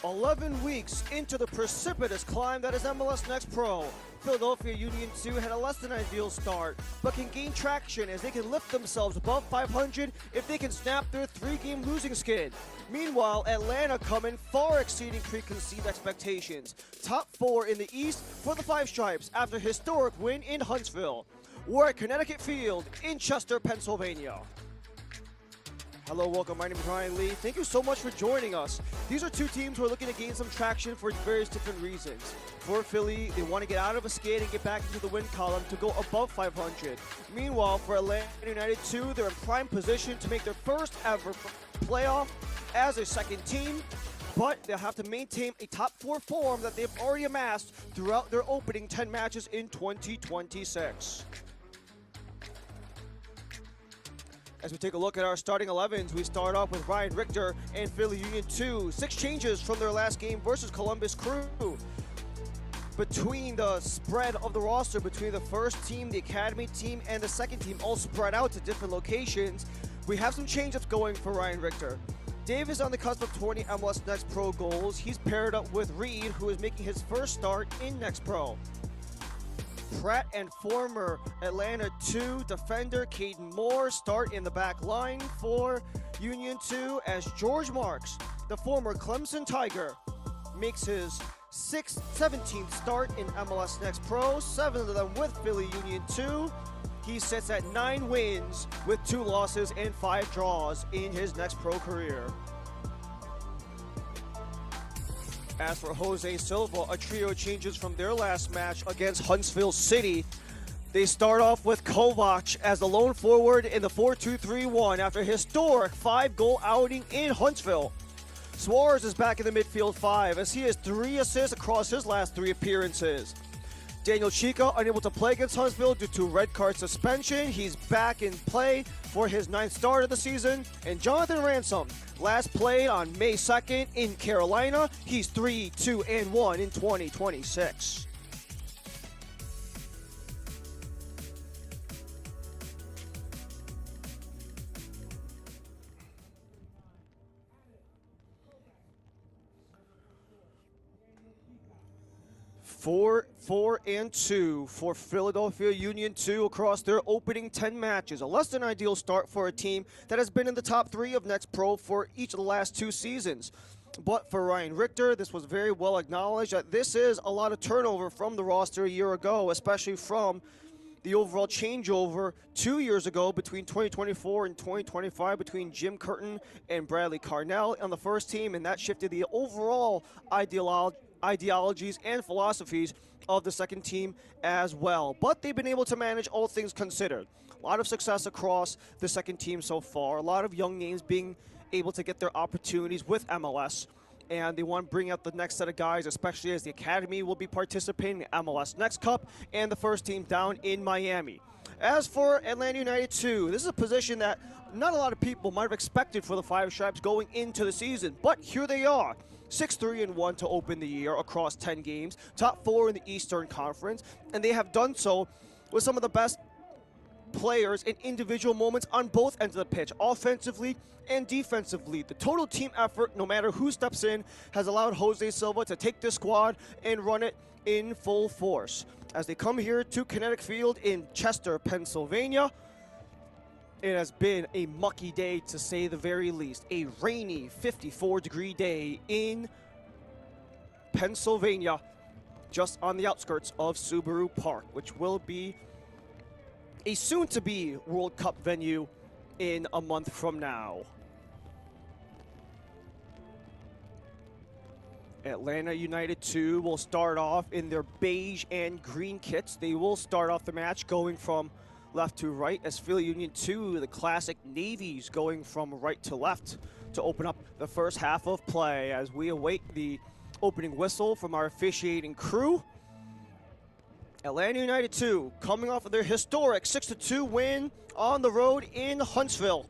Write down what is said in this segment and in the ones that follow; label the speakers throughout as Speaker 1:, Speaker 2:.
Speaker 1: 11 weeks into the precipitous climb that is MLS Next Pro, Philadelphia Union 2 had a less than ideal start, but can gain traction as they can lift themselves above 500 if they can snap their 3-game losing skid. Meanwhile, Atlanta come in far exceeding preconceived expectations. Top 4 in the East for the Five Stripes after a historic win in Huntsville. We're at Connecticut Field in Chester, Pennsylvania. Hello, welcome. My name is Ryan Lee. Thank you so much for joining us. These are two teams who are looking to gain some traction for various different reasons. For Philly, they want to get out of a skid and get back into the win column to go above 500. Meanwhile, for Atlanta United 2, they're in prime position to make their first ever playoff as a second team, but they'll have to maintain a top 4 form that they've already amassed throughout their opening 10 matches in 2026. As we take a look at our starting 11s, we start off with Ryan Richter and Philly Union 2. 6 changes from their last game versus Columbus Crew. Between the spread of the roster, between the first team, the academy team, and the second team, all spread out to different locations, we have some change-ups going for Ryan Richter. Dave is on the cusp of 20 MLS Next Pro goals. He's paired up with Reed, who is making his first start in Next Pro. Pratt and former Atlanta 2 defender Caden Moore start in the back line for Union 2 as George Marks, the former Clemson Tiger, makes his 17th start in MLS Next Pro, 7 of them with Philly Union 2. He sits at 9 wins with 2 losses and 5 draws in his Next Pro career. As for Jose Silva, a trio changes from their last match against Huntsville City. They start off with Kovac as the lone forward in the 4-2-3-1 after a historic 5-goal outing in Huntsville. Suarez is back in the midfield 5 as he has 3 assists across his last 3 appearances. Daniel Chica unable to play against Huntsville due to red card suspension. He's back in play for his 9th start of the season. And Jonathan Ransom, last played on May 2nd in Carolina. He's 3-2-1 in 2026. Four and 2 for Philadelphia Union 2 across their opening 10 matches. A less than ideal start for a team that has been in the top 3 of Next Pro for each of the last 2 seasons. But for Ryan Richter, this was very well acknowledged that this is a lot of turnover from the roster a year ago, especially from the overall changeover 2 years ago between 2024 and 2025 between Jim Curtin and Bradley Carnell on the first team, and that shifted the overall ideologies and philosophies of the second team as well. But they've been able to manage all things considered. A lot of success across the second team so far. A lot of young names being able to get their opportunities with MLS. And they want to bring out the next set of guys, especially as the academy will be participating in MLS Next Cup and the first team down in Miami. As for Atlanta United 2, this is a position that not a lot of people might have expected for the Five Stripes going into the season, but here they are. 6-3-1 to open the year across 10 games, top 4 in the Eastern Conference, and they have done so with some of the best players in individual moments on both ends of the pitch, offensively and defensively. The total team effort, no matter who steps in, has allowed Jose Silva to take this squad and run it in full force. As they come here to Connecticut Field in Chester, Pennsylvania, it has been a mucky day, to say the very least. A rainy 54-degree day in Pennsylvania, just on the outskirts of Subaru Park, which will be a soon-to-be World Cup venue in a month from now. Atlanta United 2 will start off in their beige and green kits. They will start off the match going from left to right, as Philly Union 2, the classic navies, going from right to left to open up the first half of play as we await the opening whistle from our officiating crew. Atlanta United 2 coming off of their historic 6-2 win on the road in Huntsville.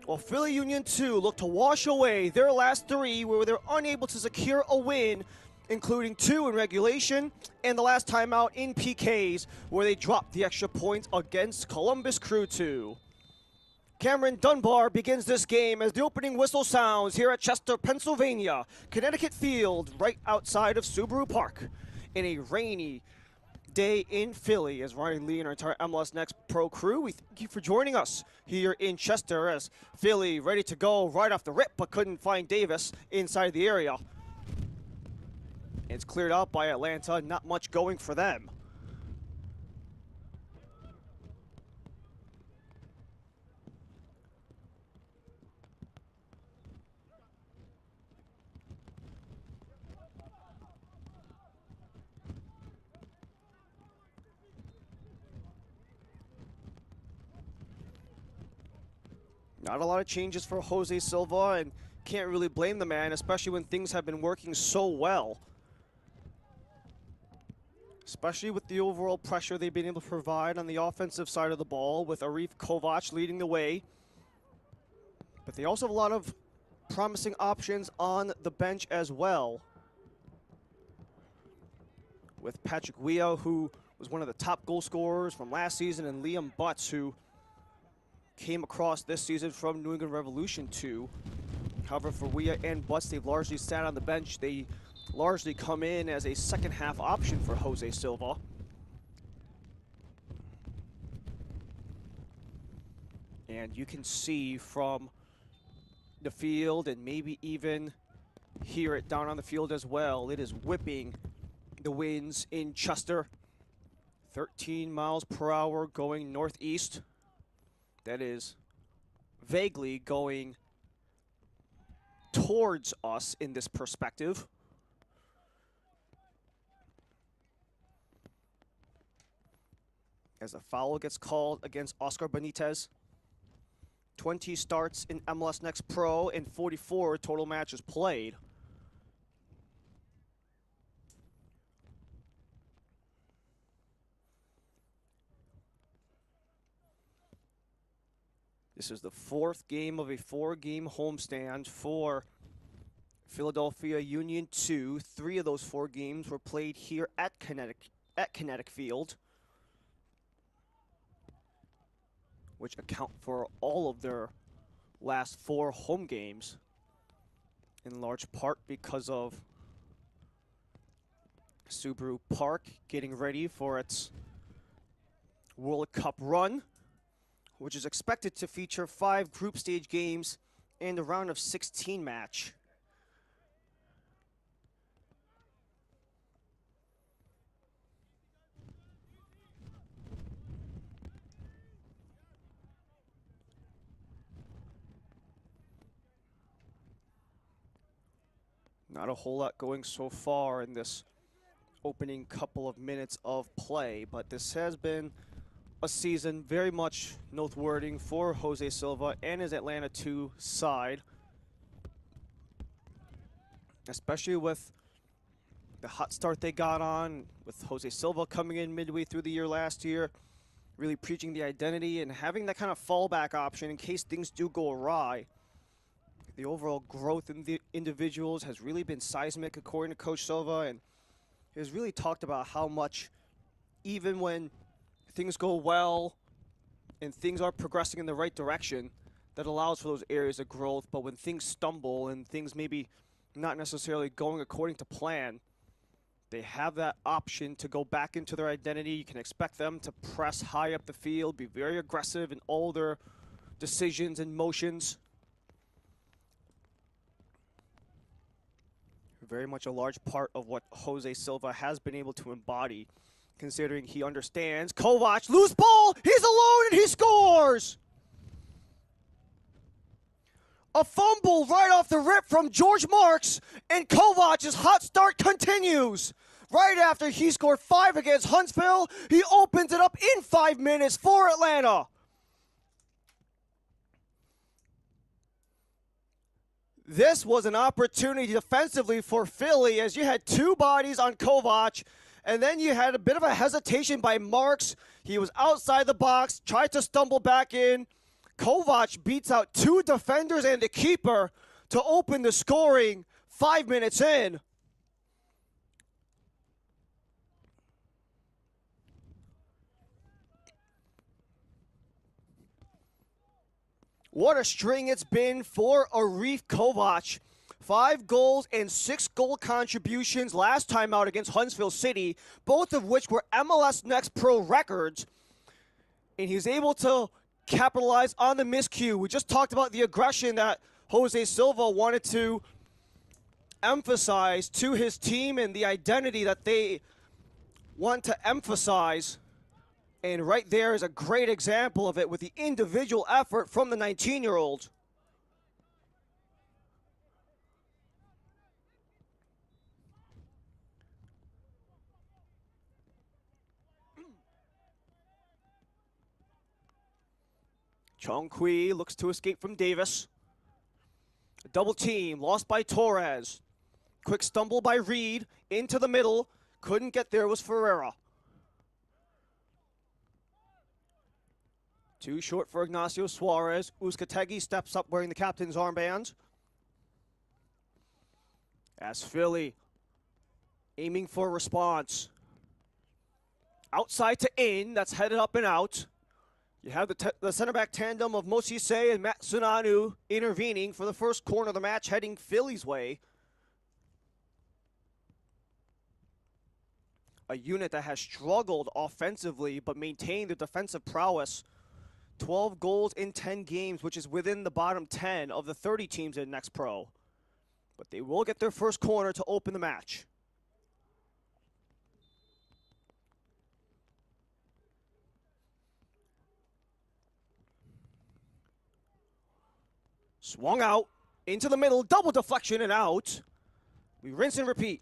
Speaker 1: While Philly Union 2 look to wash away their last 3 where they're unable to secure a win, including 2 in regulation and the last time out in PKs where they dropped the extra points against Columbus Crew 2. Cameron Dunbar begins this game as the opening whistle sounds here at Chester, Pennsylvania, Connecticut Field, right outside of Subaru Park. In a rainy day in Philly, as Ryan Lee and our entire MLS Next Pro crew, we thank you for joining us here in Chester as Philly ready to go right off the rip, but couldn't find Davis inside the area. It's cleared out by Atlanta, not much going for them. Not a lot of changes for Jose Silva, and can't really blame the man, especially when things have been working so well. Especially with the overall pressure they've been able to provide on the offensive side of the ball, with Arif Kovac leading the way. But they also have a lot of promising options on the bench as well. With Patrick Weah, who was one of the top goal scorers from last season, and Liam Butts, who came across this season from New England Revolution 2. However, for Weah and Butts, they've largely sat on the bench. They largely come in as a second half option for Jose Silva. And you can see from the field, and maybe even hear it down on the field as well, it is whipping the winds in Chester. 13 miles per hour going northeast. That is vaguely going towards us in this perspective. As a foul gets called against Oscar Benitez. 20 starts in MLS Next Pro and 44 total matches played. This is the fourth game of a four-game homestand for Philadelphia Union 2. 3 of those 4 games were played here at Kinetic Field, which account for all of their last 4 home games, in large part because of Subaru Park getting ready for its World Cup run, which is expected to feature 5 group stage games and a round of 16 match. Not a whole lot going so far in this opening couple of minutes of play, but this has been a season very much noteworthy for Jose Silva and his Atlanta 2 side, especially with the hot start they got on, with Jose Silva coming in midway through the year last year, really preaching the identity and having that kind of fallback option in case things do go awry. The overall growth in the individuals has really been seismic, according to Coach Silva, and he has really talked about how much, even when things go well and things are progressing in the right direction, that allows for those areas of growth. But when things stumble and things maybe not necessarily going according to plan, they have that option to go back into their identity. You can expect them to press high up the field, be very aggressive in all their decisions and motions. Very much a large part of what Jose Silva has been able to embody, considering he understands. Kovac, loose ball, he's alone and he scores! A fumble right off the rip from George Marks, and Kovac's hot start continues. Right after he scored 5 against Huntsville, he opens it up in 5 minutes for Atlanta. This was an opportunity defensively for Philly, as you had 2 bodies on Kovac, and then you had a bit of a hesitation by Marks. He was outside the box, tried to stumble back in. Kovac beats out 2 defenders and the keeper to open the scoring 5 minutes in. What a string it's been for Arif Kovac. 5 goals and 6 goal contributions last time out against Huntsville City, both of which were MLS Next Pro records. And he was able to capitalize on the miscue. We just talked about the aggression that Jose Silva wanted to emphasize to his team and the identity that they want to emphasize. And right there is a great example of it with the individual effort from the 19-year-old. Chong Kui looks to escape from Davis. A double team, lost by Torres. Quick stumble by Reed, into the middle. Couldn't get there was Ferreira. Too short for Ignacio Suarez. Uzcategui steps up wearing the captain's armband. As Philly aiming for a response. Outside to in, that's headed up and out. You have the center back tandem of Mosise and Matsunanu intervening for the first corner of the match, heading Philly's way. A unit that has struggled offensively but maintained their defensive prowess. 12 goals in 10 games, which is within the bottom 10 of the 30 teams in Next Pro. But they will get their first corner to open the match. Swung out, into the middle, double deflection and out. We rinse and repeat.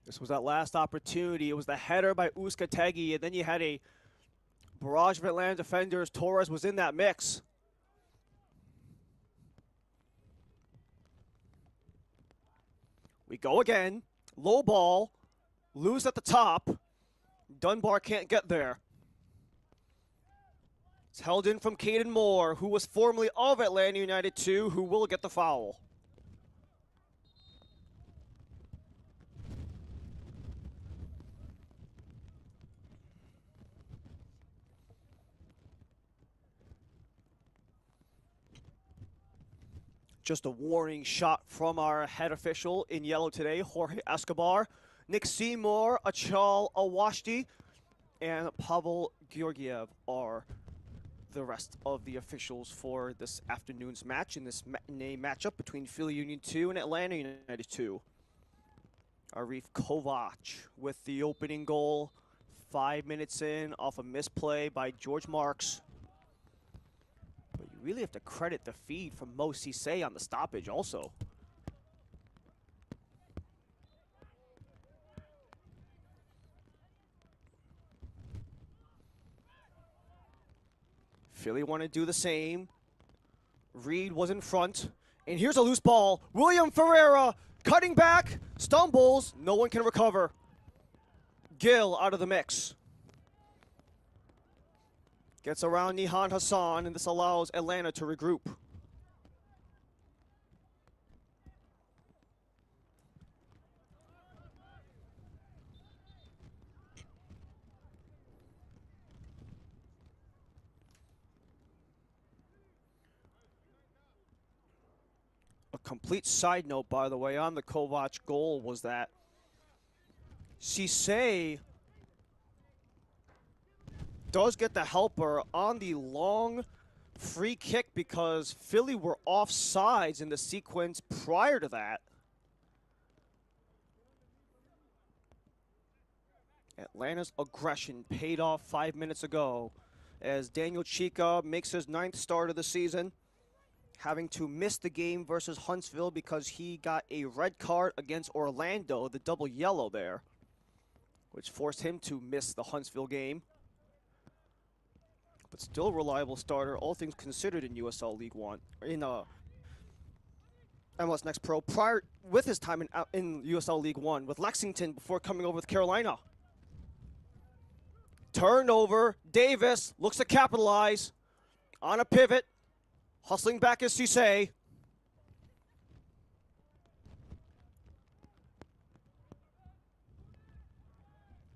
Speaker 1: This was that last opportunity. It was the header by Uzcategui, and then you had a barrage of Atlanta defenders. Torres was in that mix. We go again. Low ball. Lose at the top. Dunbar can't get there. It's held in from Caden Moore, who was formerly of Atlanta United 2, who will get the foul. Just a warning shot from our head official in yellow today, Jorge Escobar. Nick Seymour, Achal Awashti, and Pavel Georgiev are the rest of the officials for this afternoon's match in this matinee matchup between Philly Union 2 and Atlanta United 2. Arif Kovac with the opening goal, 5 minutes in off a misplay by George Marks. But you really have to credit the feed from Mo Cisse on the stoppage also. Philly want to do the same. Reed was in front. And here's a loose ball. William Ferreira cutting back, stumbles. No one can recover. Gill out of the mix. Gets around Nihan Hassan, and this allows Atlanta to regroup. A complete side note, by the way, on the Kovac goal was that Cisse does get the helper on the long free kick because Philly were offsides in the sequence prior to that. Atlanta's aggression paid off 5 minutes ago as Daniel Chica makes his 9th start of the season, having to miss the game versus Huntsville because he got a red card against Orlando, the double yellow there, which forced him to miss the Huntsville game. But still a reliable starter, all things considered, in USL League One, in MLS Next Pro, prior with his time in USL League One with Lexington before coming over with Carolina. Turnover, Davis looks to capitalize on a pivot. Hustling back is Cisse.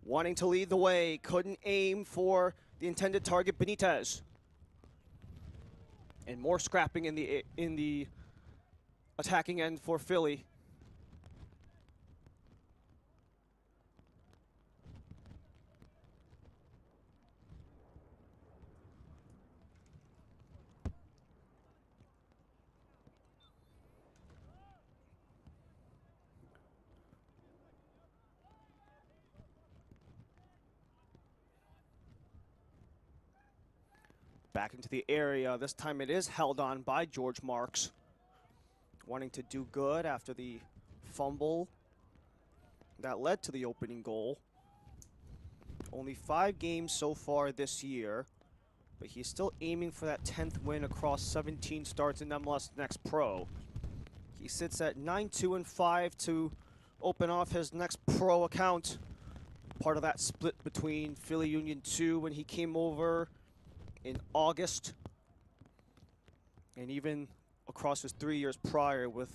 Speaker 1: wanting to lead the way, couldn't aim for the intended target, Benitez. And more scrapping in the attacking end for Philly. Back into the area. This time it is held on by George Marks. Wanting to do good after the fumble that led to the opening goal. Only 5 games so far this year, but he's still aiming for that 10th win across 17 starts in MLS Next Pro. He sits at 9-2-5 to open off his Next Pro account. Part of that split between Philly Union 2 when he came over in August, and even across his 3 years prior with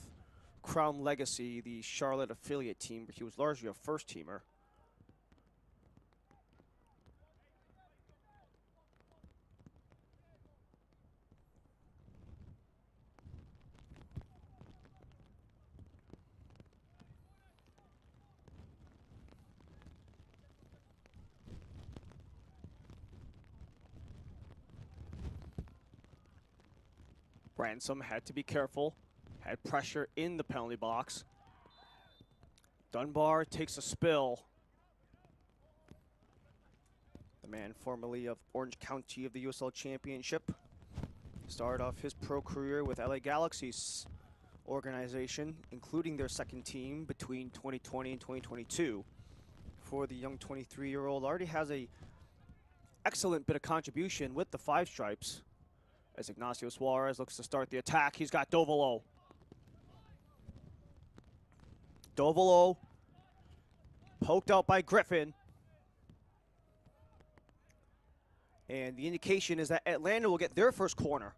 Speaker 1: Crown Legacy, the Charlotte affiliate team, where he was largely a first-teamer. Ransom had to be careful, had pressure in the penalty box. Dunbar takes a spill. The man formerly of Orange County of the USL Championship. Started off his pro career with LA Galaxy's organization, including their second team between 2020 and 2022. For the young 23-year-old, already has a excellent bit of contribution with the Five Stripes. As Ignacio Suarez looks to start the attack, he's got Dovolo. Dovolo poked out by Griffin. And the indication is that Atlanta will get their first corner.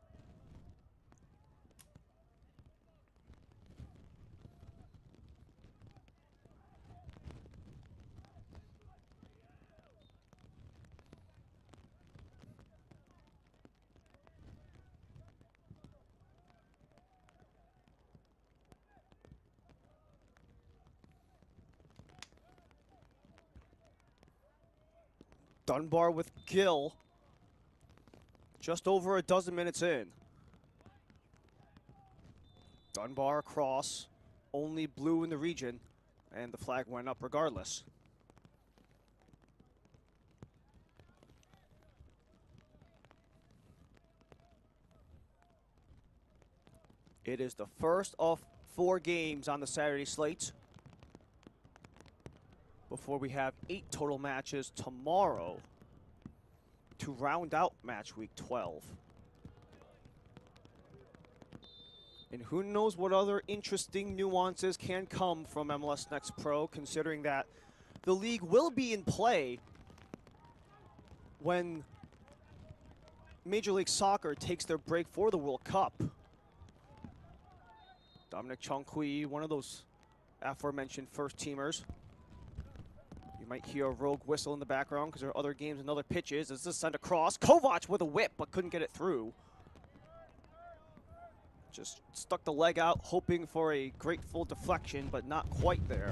Speaker 1: Dunbar with Gill, just over a dozen minutes in. Dunbar across, only blue in the region, and the flag went up regardless. It is the first of 4 games on the Saturday slate, before we have 8 total matches tomorrow to round out match week 12. And who knows what other interesting nuances can come from MLS Next Pro, considering that the league will be in play when Major League Soccer takes their break for the World Cup. Dominic Chonqui, one of those aforementioned first-teamers. You might hear a rogue whistle in the background because there are other games and other pitches. As this sent across, Kovac with a whip, but couldn't get it through. Just stuck the leg out, hoping for a grateful deflection, but not quite there.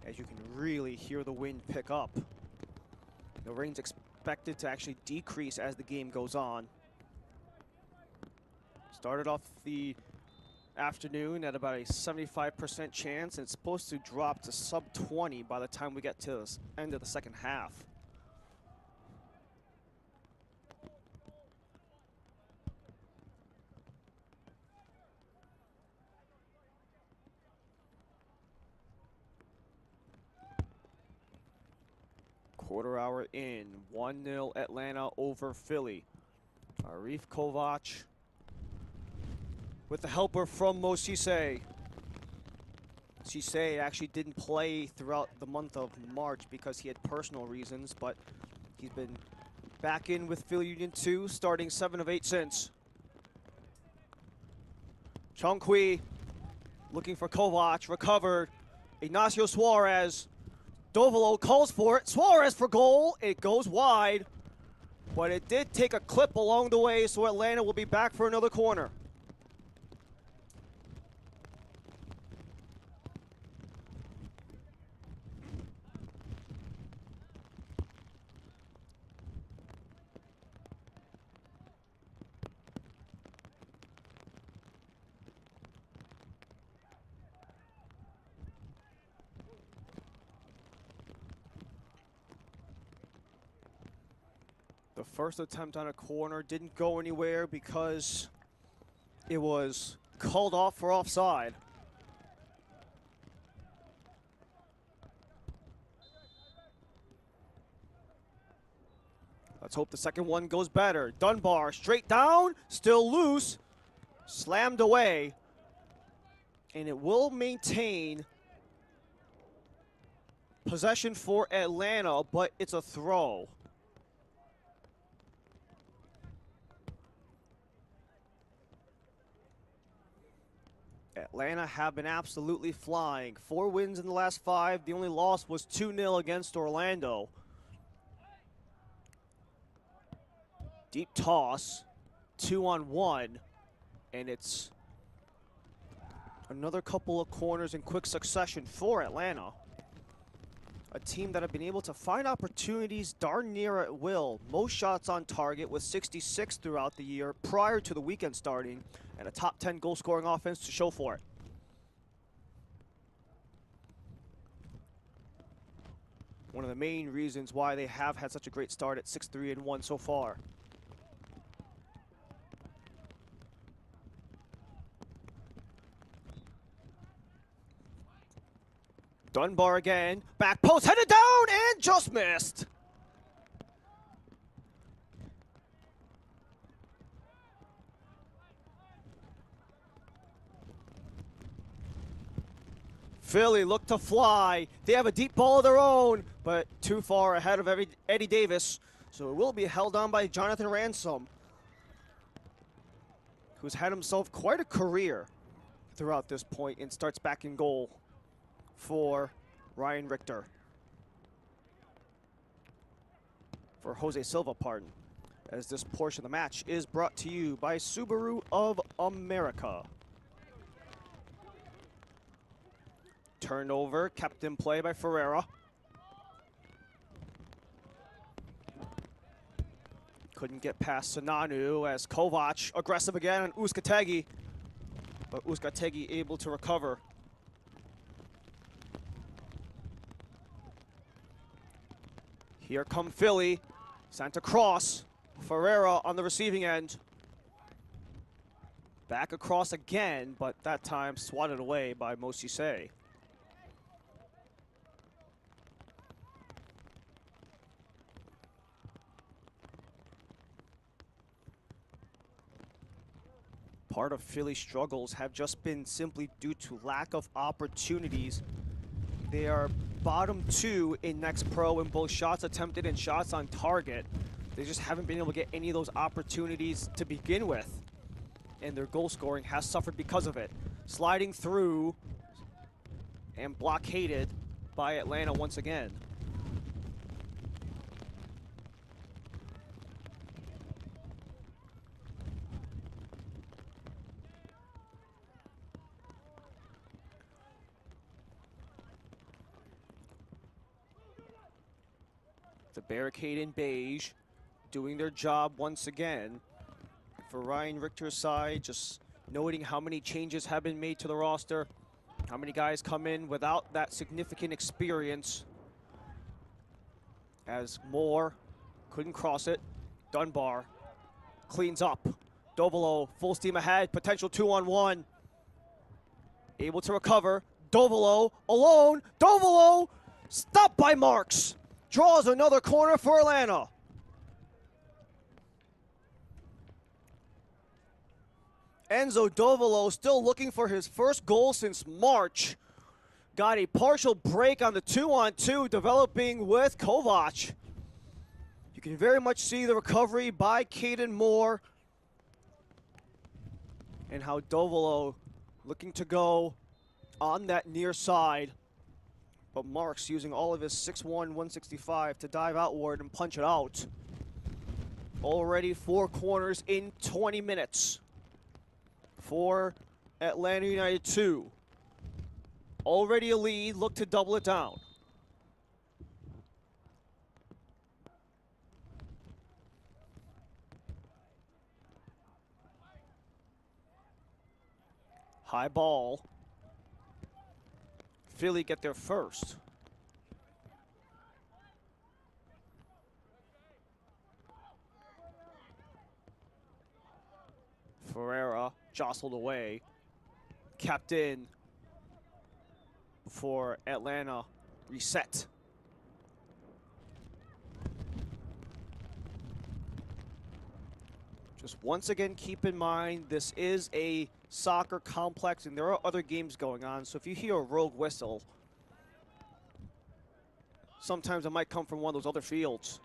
Speaker 1: As you can really hear the wind pick up. The rain's expected to actually decrease as the game goes on. Started off the afternoon at about a 75% chance, and it's supposed to drop to sub 20 by the time we get to the end of the second half. Quarter hour in, 1-0 Atlanta over Philly. Arif Kovac with the helper from Mo Cisse. Cisse actually didn't play throughout the month of March because he had personal reasons, but he's been back in with Philly Union 2, starting 7 of 8 since. Chonqui Looking for Kovac, recovered. Ignacio Suarez. Dovolo calls for it. Suarez for goal. It goes wide. But it did take a clip along the way, so Atlanta will be back for another corner. The first attempt on a corner didn't go anywhere because it was called off for offside. Let's hope the second one goes better. Dunbar straight down, still loose, slammed away, and it will maintain possession for Atlanta, but it's a throw. Atlanta have been absolutely flying. 4 wins in the last 5. The only loss was 2-0 against Orlando. Deep toss, 2-on-1, and it's another couple of corners in quick succession for Atlanta. A team that have been able to find opportunities darn near at will. Most shots on target with 66 throughout the year prior to the weekend starting, and a top 10 goal scoring offense to show for it. One of the main reasons why they have had such a great start at 6-3-1 so far. Dunbar again, back post, headed down, and just missed. Philly look to fly. They have a deep ball of their own, but too far ahead of Eddie Davis. So it will be held on by Jonathan Ransom, who's had himself quite a career throughout this point and starts back in goal for Ryan Richter. For Jose Silva, pardon. As this portion of the match is brought to you by Subaru of America. Turnover, kept in play by Ferreira. Couldn't get past Sananu as Kovac aggressive again on Uzcategui. But Uzcategui able to recover. Here come Philly. Sent across. Ferreira on the receiving end. Back across again, but that time swatted away by Mosise. Part of Philly's struggles have just been simply due to lack of opportunities. They are bottom 2 in Next Pro in both shots attempted and shots on target. They just haven't been able to get any of those opportunities to begin with. And their goal scoring has suffered because of it. Sliding through and blockaded by Atlanta once again. The barricade in beige doing their job once again. For Ryan Richter's side, just noting how many changes have been made to the roster, how many guys come in without that significant experience. As Moore couldn't cross it. Dunbar cleans up. Dovolo full steam ahead, potential 2-on-1. Able to recover. Dovolo alone. Dovolo stopped by Marks. Draws another corner for Atlanta. Enzo Dovolo still looking for his first goal since March. Got a partial break on the 2-on-2 developing with Kovac. You can very much see the recovery by Caden Moore. And how Dovolo looking to go on that near side. But Marks using all of his 6'1", 165 to dive outward and punch it out. Already 4 corners in 20 minutes for Atlanta United 2. Already a lead, look to double it down. High ball. Philly get there first. Ferreira jostled away. Kept in for Atlanta. Reset. Just once again, keep in mind, this is a soccer complex and there are other games going on. So if you hear a rogue whistle, sometimes it might come from one of those other fields.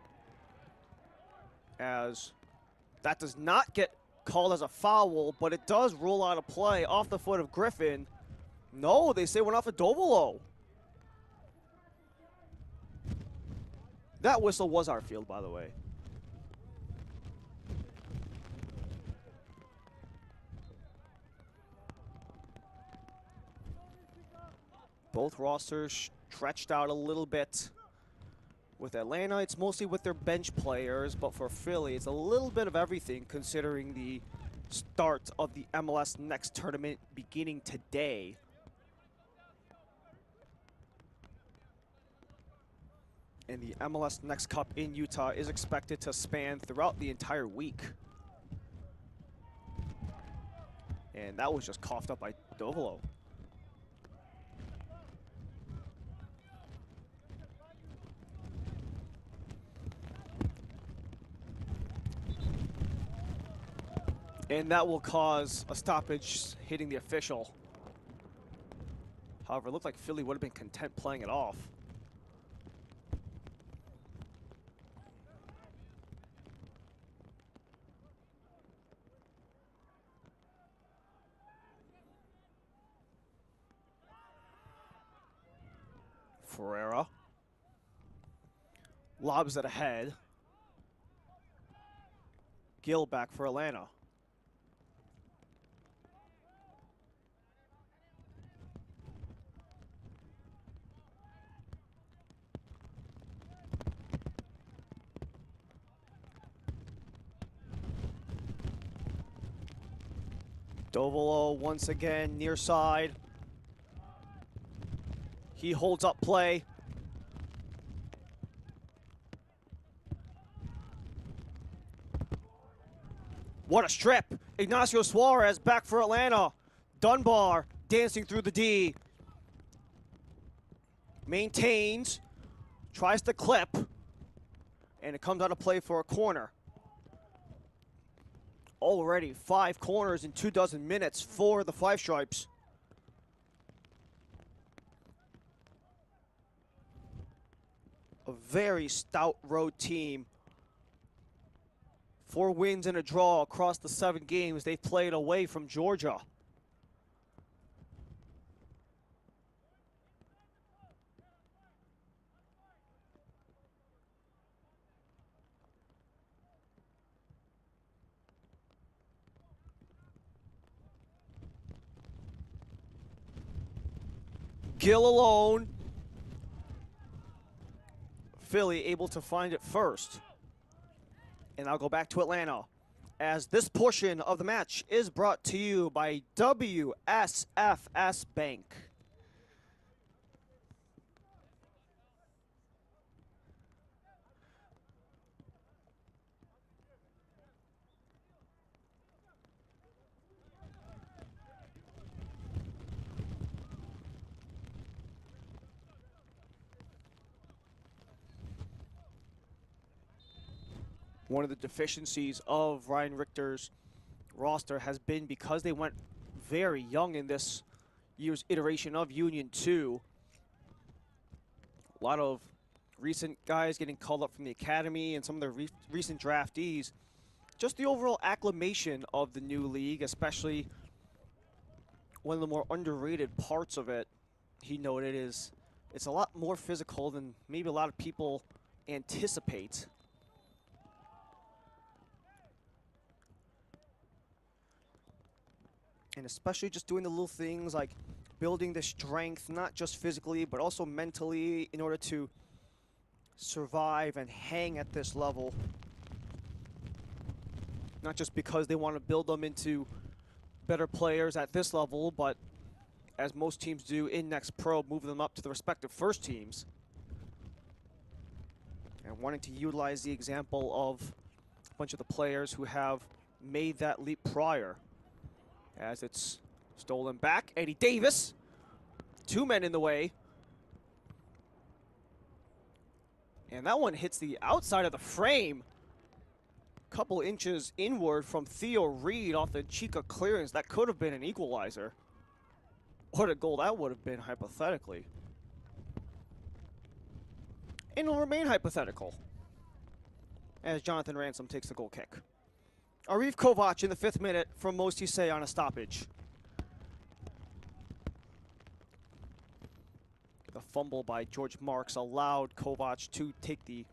Speaker 1: As that does not get called as a foul, but it does roll out of play off the foot of Griffin. No, they say it went off of Dovolo. That whistle was our field, by the way. Both rosters stretched out a little bit. With Atlanta, it's mostly with their bench players, but for Philly, it's a little bit of everything considering the start of the MLS Next tournament beginning today. And the MLS Next Cup in Utah is expected to span throughout the entire week. And that was just coughed up by Dovolo. And that will cause a stoppage hitting the official. However, it looked like Philly would have been content playing it off. Ferreira lobs it ahead. Gill back for Atlanta. Dovolo once again near side. He holds up play. What a strip. Ignacio Suarez back for Atlanta. Dunbar dancing through the D. Maintains. Tries to clip. And it comes out of play for a corner. Already 5 corners in 24 minutes for the Five Stripes. A very stout road team. 4 wins and a draw across the 7 games they've played away from Georgia. Gill alone. Philly able to find it first. And I'll go back to Atlanta as this portion of the match is brought to you by WSFS Bank. One of the deficiencies of Ryan Richter's roster has been because they went very young in this year's iteration of Union 2. A lot of recent guys getting called up from the academy and some of the recent draftees. Just the overall acclimation of the new league, especially one of the more underrated parts of it, he noted, is it's a lot more physical than maybe a lot of people anticipate. And especially just doing the little things like building the strength, not just physically, but also mentally, in order to survive and hang at this level. Not just because they want to build them into better players at this level, but as most teams do in Next Pro, move them up to the respective first teams. And wanting to utilize the example of a bunch of the players who have made that leap prior. As it's stolen back, Eddie Davis, 2 men in the way. And that one hits the outside of the frame. Couple inches inward from Theo Reed off the Chica clearance. That could have been an equalizer. What a goal that would have been, hypothetically. And it'll remain hypothetical as Jonathan Ransom takes the goal kick. Arif Kovac in the 5th minute from Mostise on a stoppage. The fumble by George Marks allowed Kovac to take the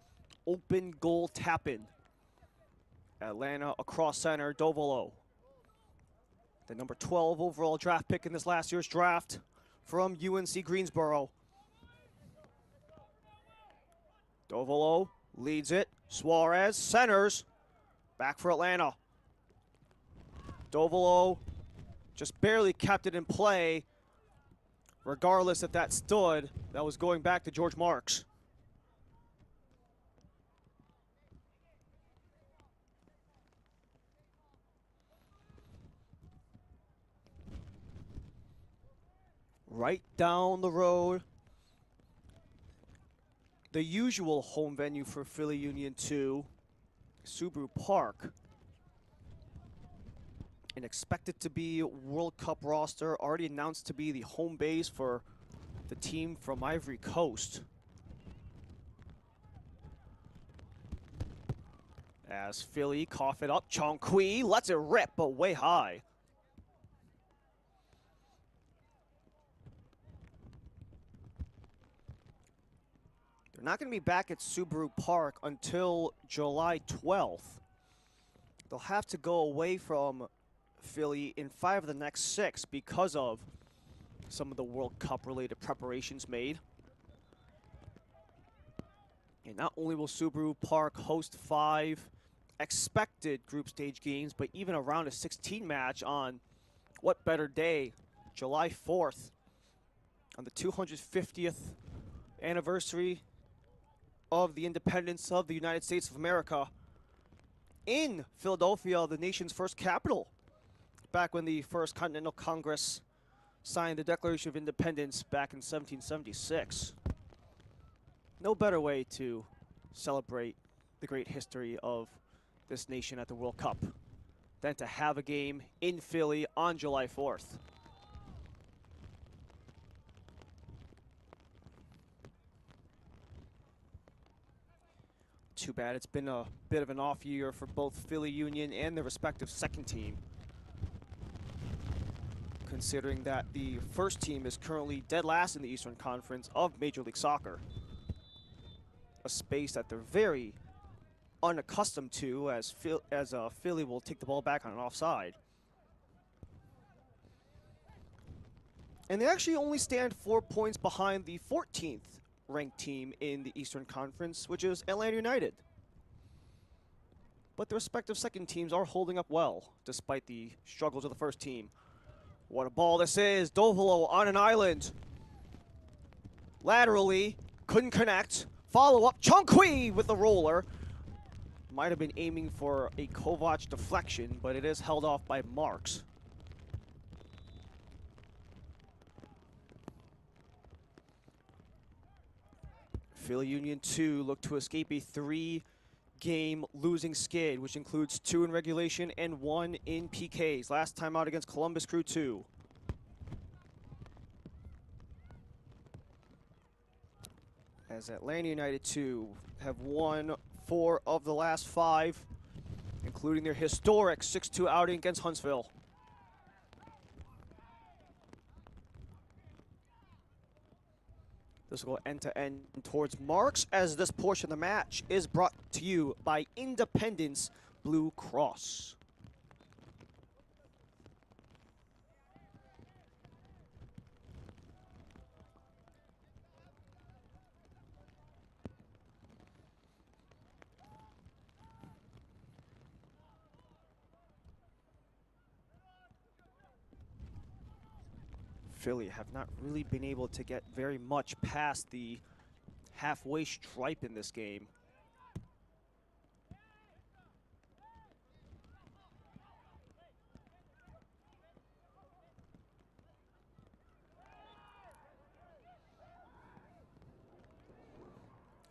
Speaker 1: open goal tap-in. Atlanta across center, Dovolo. The number 12 overall draft pick in this last year's draft from UNC Greensboro. Dovolo leads it. Suarez centers. Back for Atlanta. Dovolo just barely kept it in play. Regardless if that stood, that was going back to George Marks. Right down the road, the usual home venue for Philly Union 2, Subaru Park. And expected to be World Cup roster, already announced to be the home base for the team from Ivory Coast. As Philly cough it up, Chong Kui lets it rip, but way high. They're not going to be back at Subaru Park until July 12th. They'll have to go away from Philly in 5 of the next 6 because of some of the World Cup related preparations made. And not only will Subaru Park host 5 expected group stage games, but even a round of 16 match on what better day, July 4th, on the 250th anniversary of the independence of the United States of America, in Philadelphia, the nation's first capital, back when the First Continental Congress signed the Declaration of Independence back in 1776. No better way to celebrate the great history of this nation at the World Cup than to have a game in Philly on July 4th. Too bad it's been a bit of an off year for both Philly Union and their respective second team, considering that the first team is currently dead last in the Eastern Conference of Major League Soccer. A space that they're very unaccustomed to, as Philly will take the ball back on an offside. And they actually only stand 4 points behind the 14th ranked team in the Eastern Conference, which is Atlanta United. But the respective second teams are holding up well, despite the struggles of the first team. What a ball this is. Dovolo on an island. Laterally, couldn't connect. Follow up, Chong Kui with the roller. Might have been aiming for a Kovac deflection, but it is held off by Marks. Philly Union 2 look to escape a 3-game losing skid, which includes 2 in regulation and 1 in PKs. Last time out against Columbus Crew 2. As Atlanta United 2 have won 4 of the last 5, including their historic 6-2 outing against Huntsville. This will go end-to-end towards Marks, as this portion of the match is brought to you by Independence Blue Cross. Philly have not really been able to get very much past the halfway stripe in this game.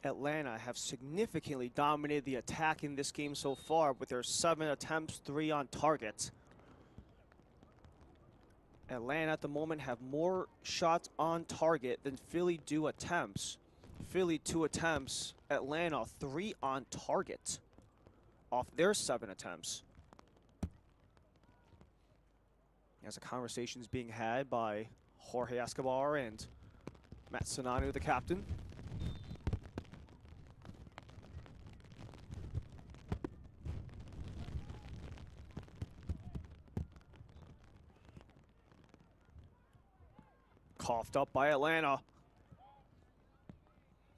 Speaker 1: Atlanta have significantly dominated the attack in this game so far with their 7 attempts, 3 on target. Atlanta at the moment have more shots on target than Philly do attempts. Philly 2 attempts, Atlanta 3 on target off their 7 attempts. As a conversation is being had by Jorge Escobar and Matt Sinanu, the captain. Coughed up by Atlanta,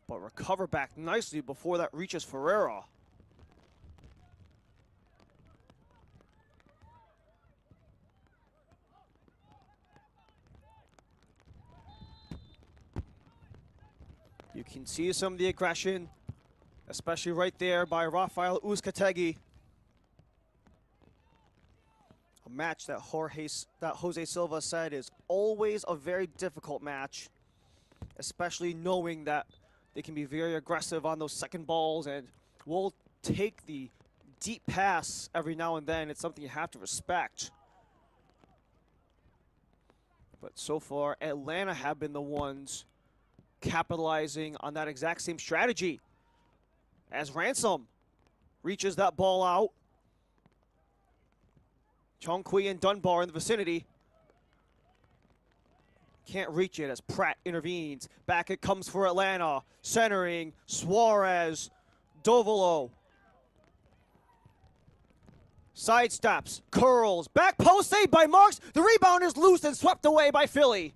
Speaker 1: but recover back nicely before that reaches Ferreira. You can see some of the aggression, especially right there by Rafael Uzcategui. A match that Jose Silva said is always a very difficult match, especially knowing that they can be very aggressive on those second balls and will take the deep pass every now and then. It's something you have to respect. But so far, Atlanta have been the ones capitalizing on that exact same strategy as Ransom reaches that ball out. Chongqui and Dunbar in the vicinity. Can't reach it as Pratt intervenes. Back it comes for Atlanta. Centering, Suarez, Dovolo. Sidesteps, curls, back post saved by Marks. The rebound is loose and swept away by Philly.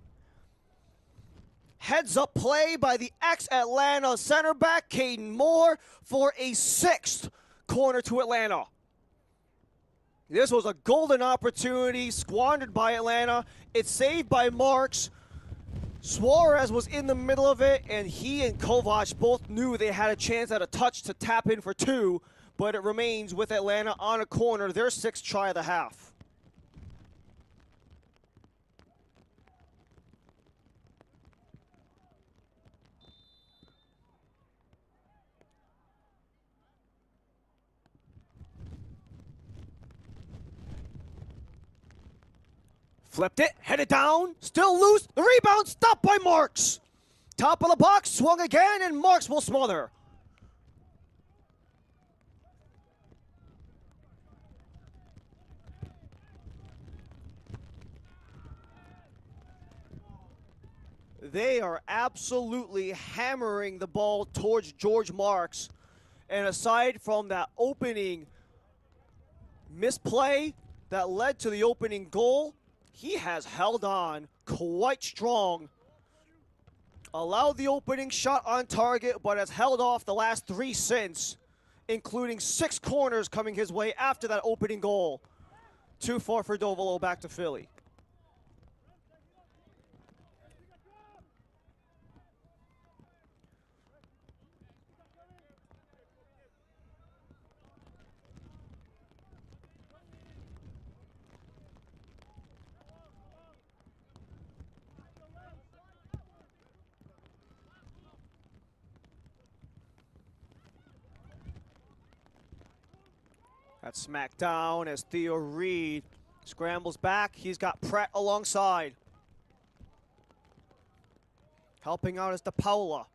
Speaker 1: Heads up play by the ex-Atlanta center back, Caden Moore, for a 6th corner to Atlanta. This was a golden opportunity squandered by Atlanta. It's saved by Marks. Suarez was in the middle of it, and he and Kovac both knew they had a chance at a touch to tap in for 2, but it remains with Atlanta on a corner, their 6th try of the half. Flipped it, headed down, still loose, the rebound stopped by Marks. Top of the box, swung again, and Marks will smother. They are absolutely hammering the ball towards George Marks. And aside from that opening misplay that led to the opening goal, he has held on quite strong. Allowed the opening shot on target, but has held off the last 3 since, including 6 corners coming his way after that opening goal. 2-4 for Dovolo, back to Philly. That's smacked down as Theo Reed scrambles back. He's got Pratt alongside. Helping out is DePaula,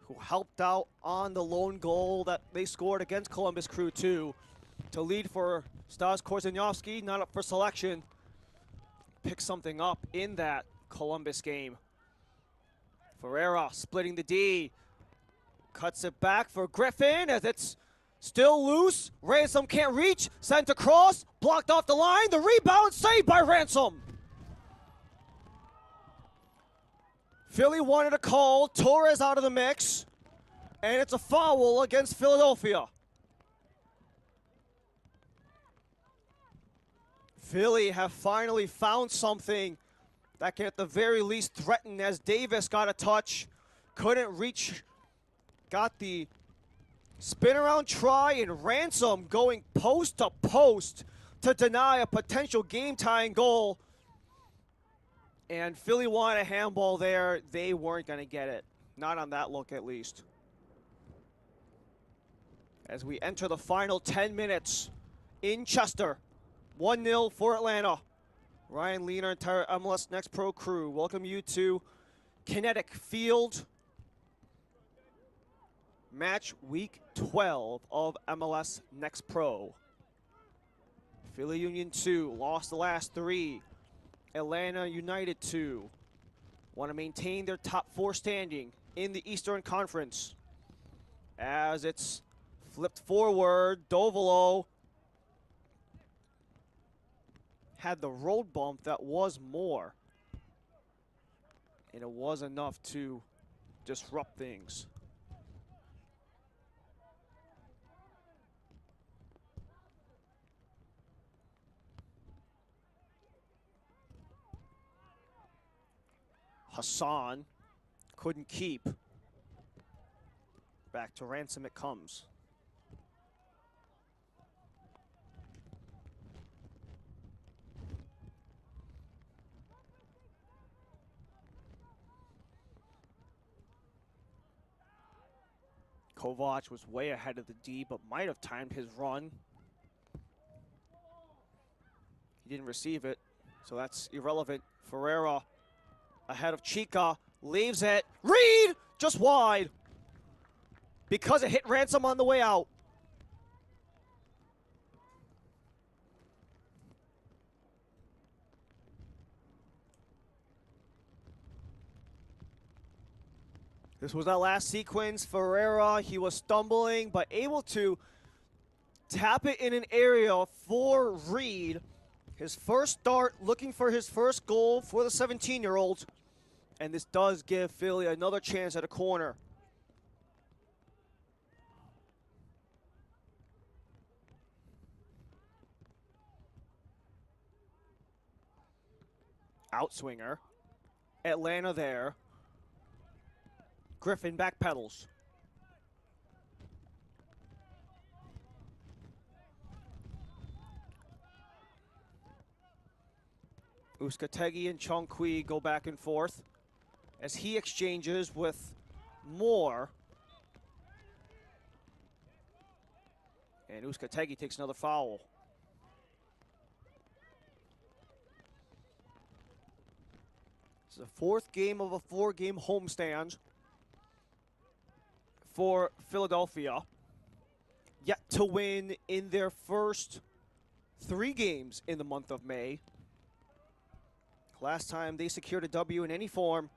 Speaker 1: who helped out on the lone goal that they scored against Columbus Crew 2 to lead for Stas Korzeniowski, not up for selection. Pick something up in that Columbus game Ferreira splitting the D. Cuts it back for Griffin as it's still loose. Ransom can't reach. Sent across. Blocked off the line. The rebound saved by Ransom. Philly wanted a call. Torres out of the mix. And it's a foul against Philadelphia. Philly have finally found something that can at the very least threaten, as Davis got a touch. Couldn't reach. Got the spin around try, and Ransom going post to post to deny a potential game tying goal. And Philly wanted a handball there. They weren't going to get it. Not on that look, at least. As we enter the final 10 minutes in Chester. 1-0 for Atlanta. Ryan Leaner, entire MLS Next Pro crew, welcome you to Kinetic Field. Match week 12 of MLS Next Pro. Philly Union 2 lost the last 3. Atlanta United 2 want to maintain their top 4 standing in the Eastern Conference. As it's flipped forward, Dovolo had the road bump that was more. And it was enough to disrupt things. Hassan couldn't keep. Back to Ransom it comes. Kovac was way ahead of the D, but might have timed his run. He didn't receive it, so that's irrelevant. Ferreira ahead of Chica, leaves it. Reed, just wide. Because it hit Ransom on the way out. This was that last sequence. Ferreira, he was stumbling, but able to tap it in an area for Reed. His first start, looking for his first goal for the 17-year-old. And this does give Philly another chance at a corner. Outswinger. Atlanta there. Griffin backpedals. Uskategi and Chongqui go back and forth as he exchanges with Moore. And Uskategi takes another foul. It's the 4th game of a 4-game homestand for Philadelphia. Yet to win in their first 3 games in the month of May. Last time they secured a W in any form,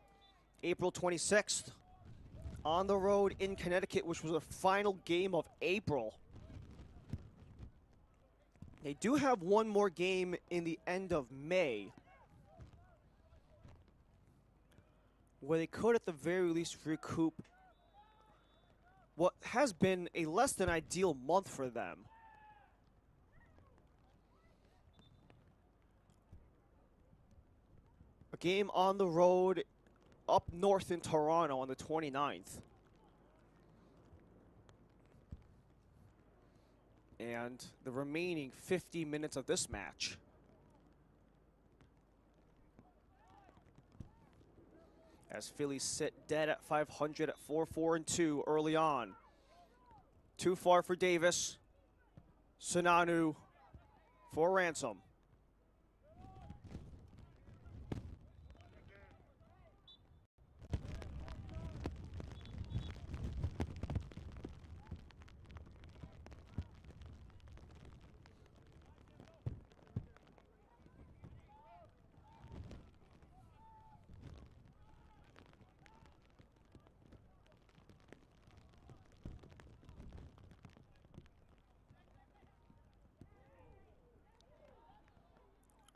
Speaker 1: April 26th, on the road in Connecticut, which was the final game of April. They do have one more game in the end of May, where they could at the very least recoup what has been a less than ideal month for them. A game on the road up north in Toronto on the 29th. And the remaining 50 minutes of this match. As Phillies sit dead at 500 at 4-4-2 early on. Too far for Davis. Sinanu for Ransom.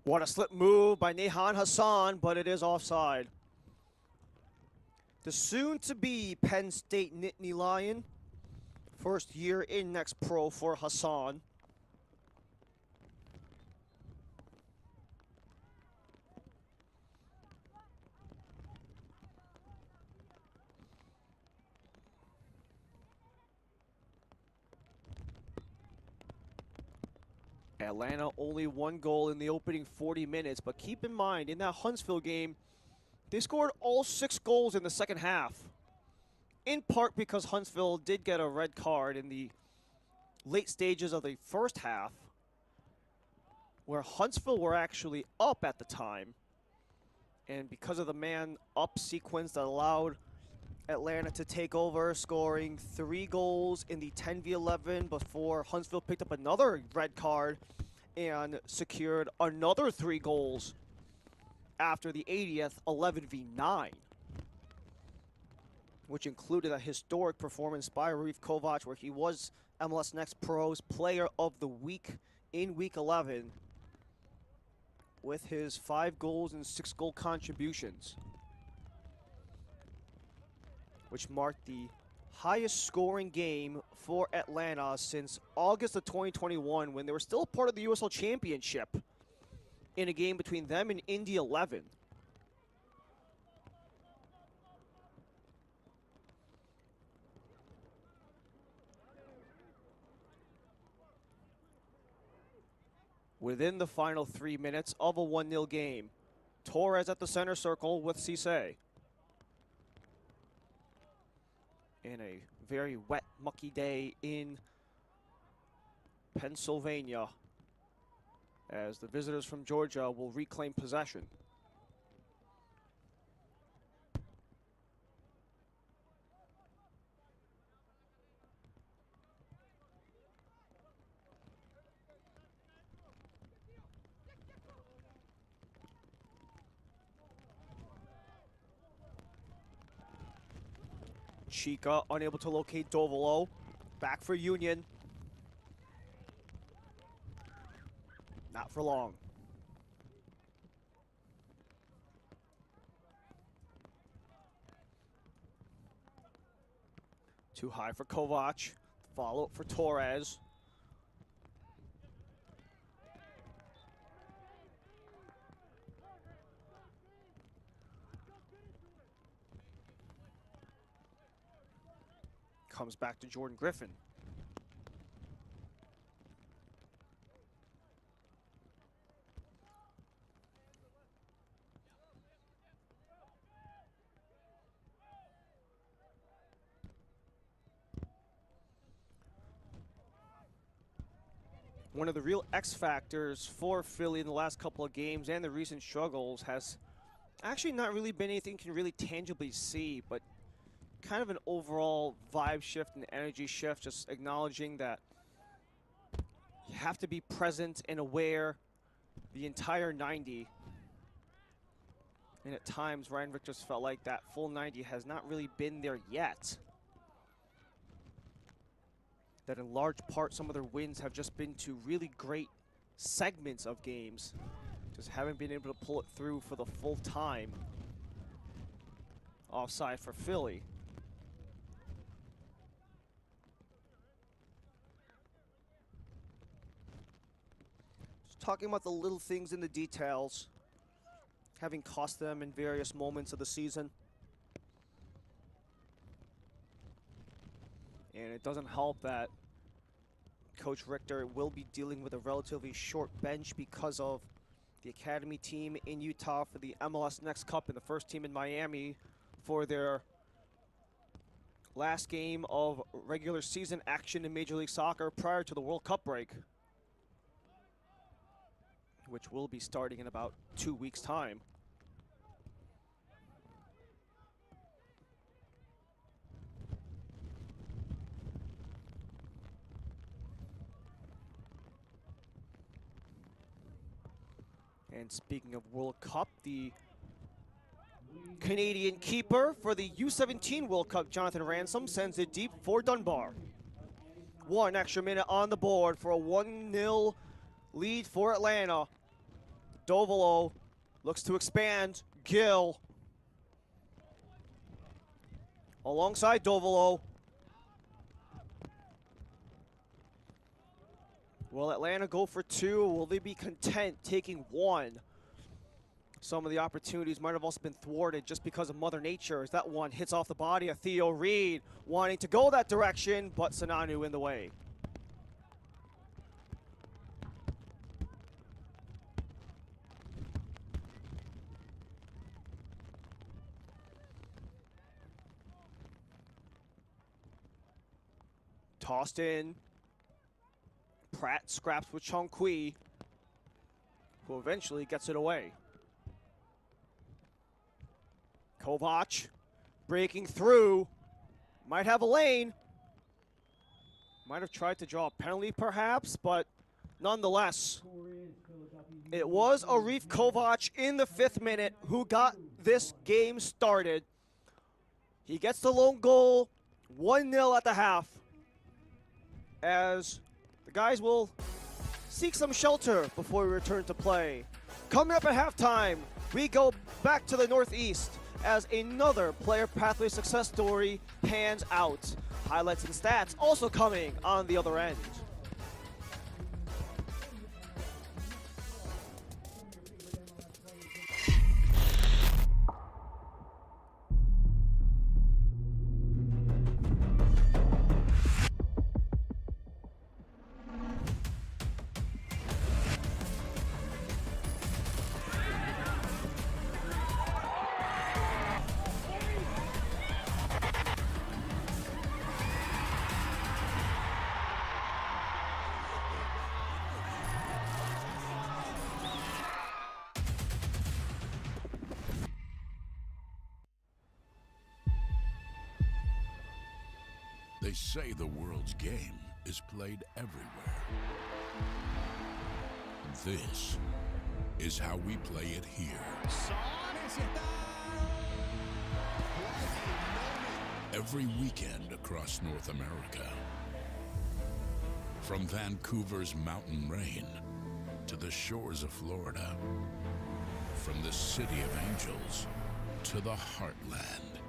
Speaker 1: What a slip move by Nehan Hassan, but it is offside. The soon-to-be Penn State Nittany Lion, first year in Next Pro for Hassan. Atlanta only one goal in the opening 40 minutes, but keep in mind, in that Huntsville game, they scored all 6 goals in the second half. In part because Huntsville did get a red card in the late stages of the first half, where Huntsville were actually up at the time. And because of the man-up sequence that allowed Atlanta to take over, scoring 3 goals in the 10v11 before Huntsville picked up another red card and secured another 3 goals after the 80th 11v9, which included a historic performance by Reef Kovac, where he was MLS Next Pro's Player of the Week in Week 11 with his 5 goals and 6 goal contributions, which marked the highest scoring game for Atlanta since August of 2021, when they were still a part of the USL Championship in a game between them and Indy 11. Within the final 3 minutes of a 1-0 game, Torres at the center circle with Cisse. In a very wet, mucky day in Pennsylvania, as the visitors from Georgia will reclaim possession. Chica unable to locate Dovolo. Back for Union. Not for long. Too high for Kovac. Follow up for Torres. Comes back to Jordan Griffin. One of the real X factors for Philly in the last couple of games and the recent struggles has actually not really been anything you can really tangibly see, but kind of an overall vibe shift and energy shift, just acknowledging that you have to be present and aware the entire 90. And at times, Ryan Richards felt like that full 90 has not really been there yet. That in large part, some of their wins have just been to really great segments of games. Just haven't been able to pull it through for the full time. Offside for Philly. Just talking about the little things in the details, having cost them in various moments of the season. And it doesn't help that Coach Richter will be dealing with a relatively short bench because of the academy team in Utah for the MLS Next Cup and the first team in Miami for their last game of regular season action in Major League Soccer prior to the World Cup break, which will be starting in about 2 weeks' time. And speaking of World Cup, the Canadian keeper for the U17 World Cup, Jonathan Ransom, sends it deep for Dunbar. 1 extra minute on the board for a 1-0 lead for Atlanta. Dovolo looks to expand. Gill alongside Dovolo. Will Atlanta go for two, or will they be content taking one? Some of the opportunities might have also been thwarted just because of Mother Nature, as that one hits off the body of Theo Reed, wanting to go that direction, but Sananu in the way. Tossed in. Pratt scraps with Chung Kui, who eventually gets it away. Kovac breaking through. Might have a lane. Might have tried to draw a penalty perhaps, but nonetheless, it was Arif Kovac in the 5th minute who got this game started. He gets the lone goal, 1-0 at the half, as the guys will seek some shelter before we return to play. Coming up at halftime, we go back to the Northeast as another player pathway success story pans out. Highlights and stats also coming on the other end.
Speaker 2: They say the world's game is played everywhere. This is how we play it here. Every weekend across North America. From Vancouver's mountain rain to the shores of Florida. From the city of angels to the heartland.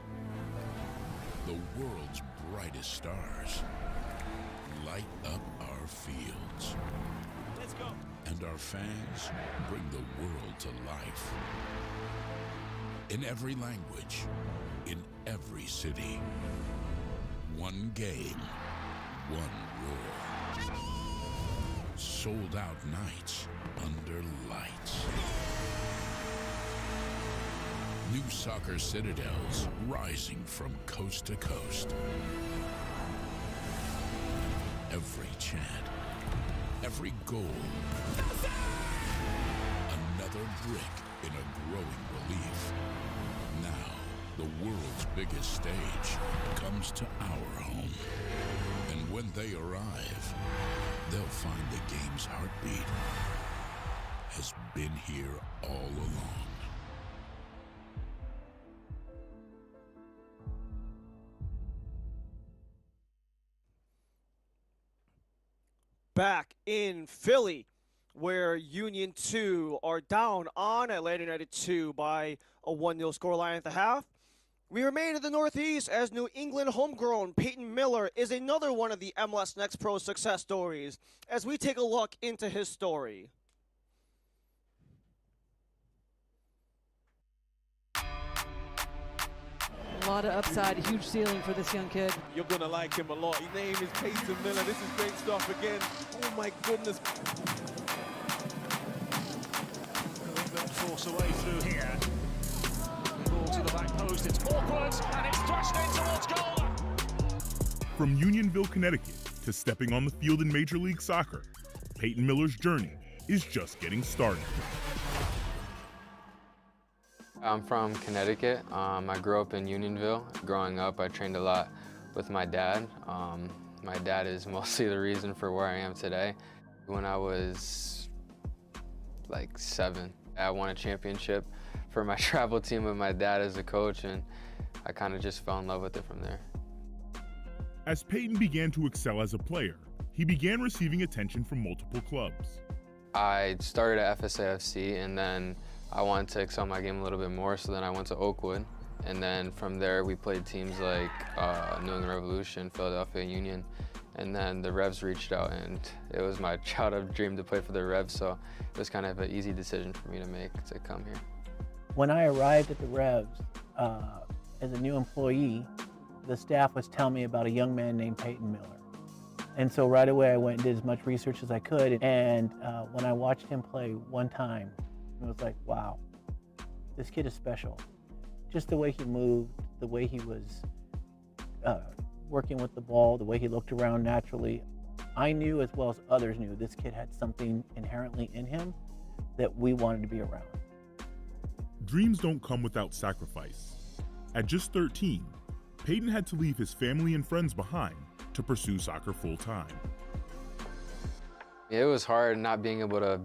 Speaker 2: The world's brightest stars light up our fields.
Speaker 3: Let's go.
Speaker 2: And our fans bring the world to life. In every language, in every city. One game, one roar. Sold out nights under lights. New soccer citadels rising from coast to coast. Every chant, every goal, another brick in a growing relief. Now, the world's biggest stage comes to our home. And when they arrive, they'll find the game's heartbeat has been here all along.
Speaker 1: Back in Philly, where Union 2 are down on Atlanta United 2 by a 1-0 scoreline at the half. We remain in the Northeast as New England homegrown Peyton Miller is another one of the MLS Next Pro success stories as we take a look into his story.
Speaker 4: A lot of upside, a huge ceiling for this young kid.
Speaker 3: You're going to like him a lot. His name is Peyton Miller. This is great stuff again. Oh my goodness.
Speaker 5: Force away through here. Ball to the back post. It's awkward and it's thrust in towards goal.
Speaker 6: From Unionville, Connecticut to stepping on the field in Major League Soccer, Peyton Miller's journey is just getting started.
Speaker 7: I'm from Connecticut. I grew up in Unionville. Growing up, I trained a lot with my dad. My dad is mostly the reason for where I am today. When I was like 7, I won a championship for my travel team with my dad as a coach, and I kind of just fell in love with it from there.
Speaker 6: As Peyton began to excel as a player, he began receiving attention from multiple clubs.
Speaker 7: I started at FSAFC, and then I wanted to excel my game a little bit more, so then I went to Oakwood. And then from there, we played teams like New England Revolution, Philadelphia Union, and then the Revs reached out, and it was my childhood dream to play for the Revs, so it was kind of an easy decision for me to make to come here.
Speaker 8: When I arrived at the Revs as a new employee, the staff was telling me about a young man named Peyton Miller. And so right away I went and did as much research as I could, and when I watched him play one time, it was like, wow, this kid is special. Just the way he moved, the way he was working with the ball, the way he looked around naturally. I knew as well as others knew this kid had something inherently in him that we wanted to be around.
Speaker 6: Dreams don't come without sacrifice. At just 13, Peyton had to leave his family and friends behind to pursue soccer full-time.
Speaker 7: It was hard not being able to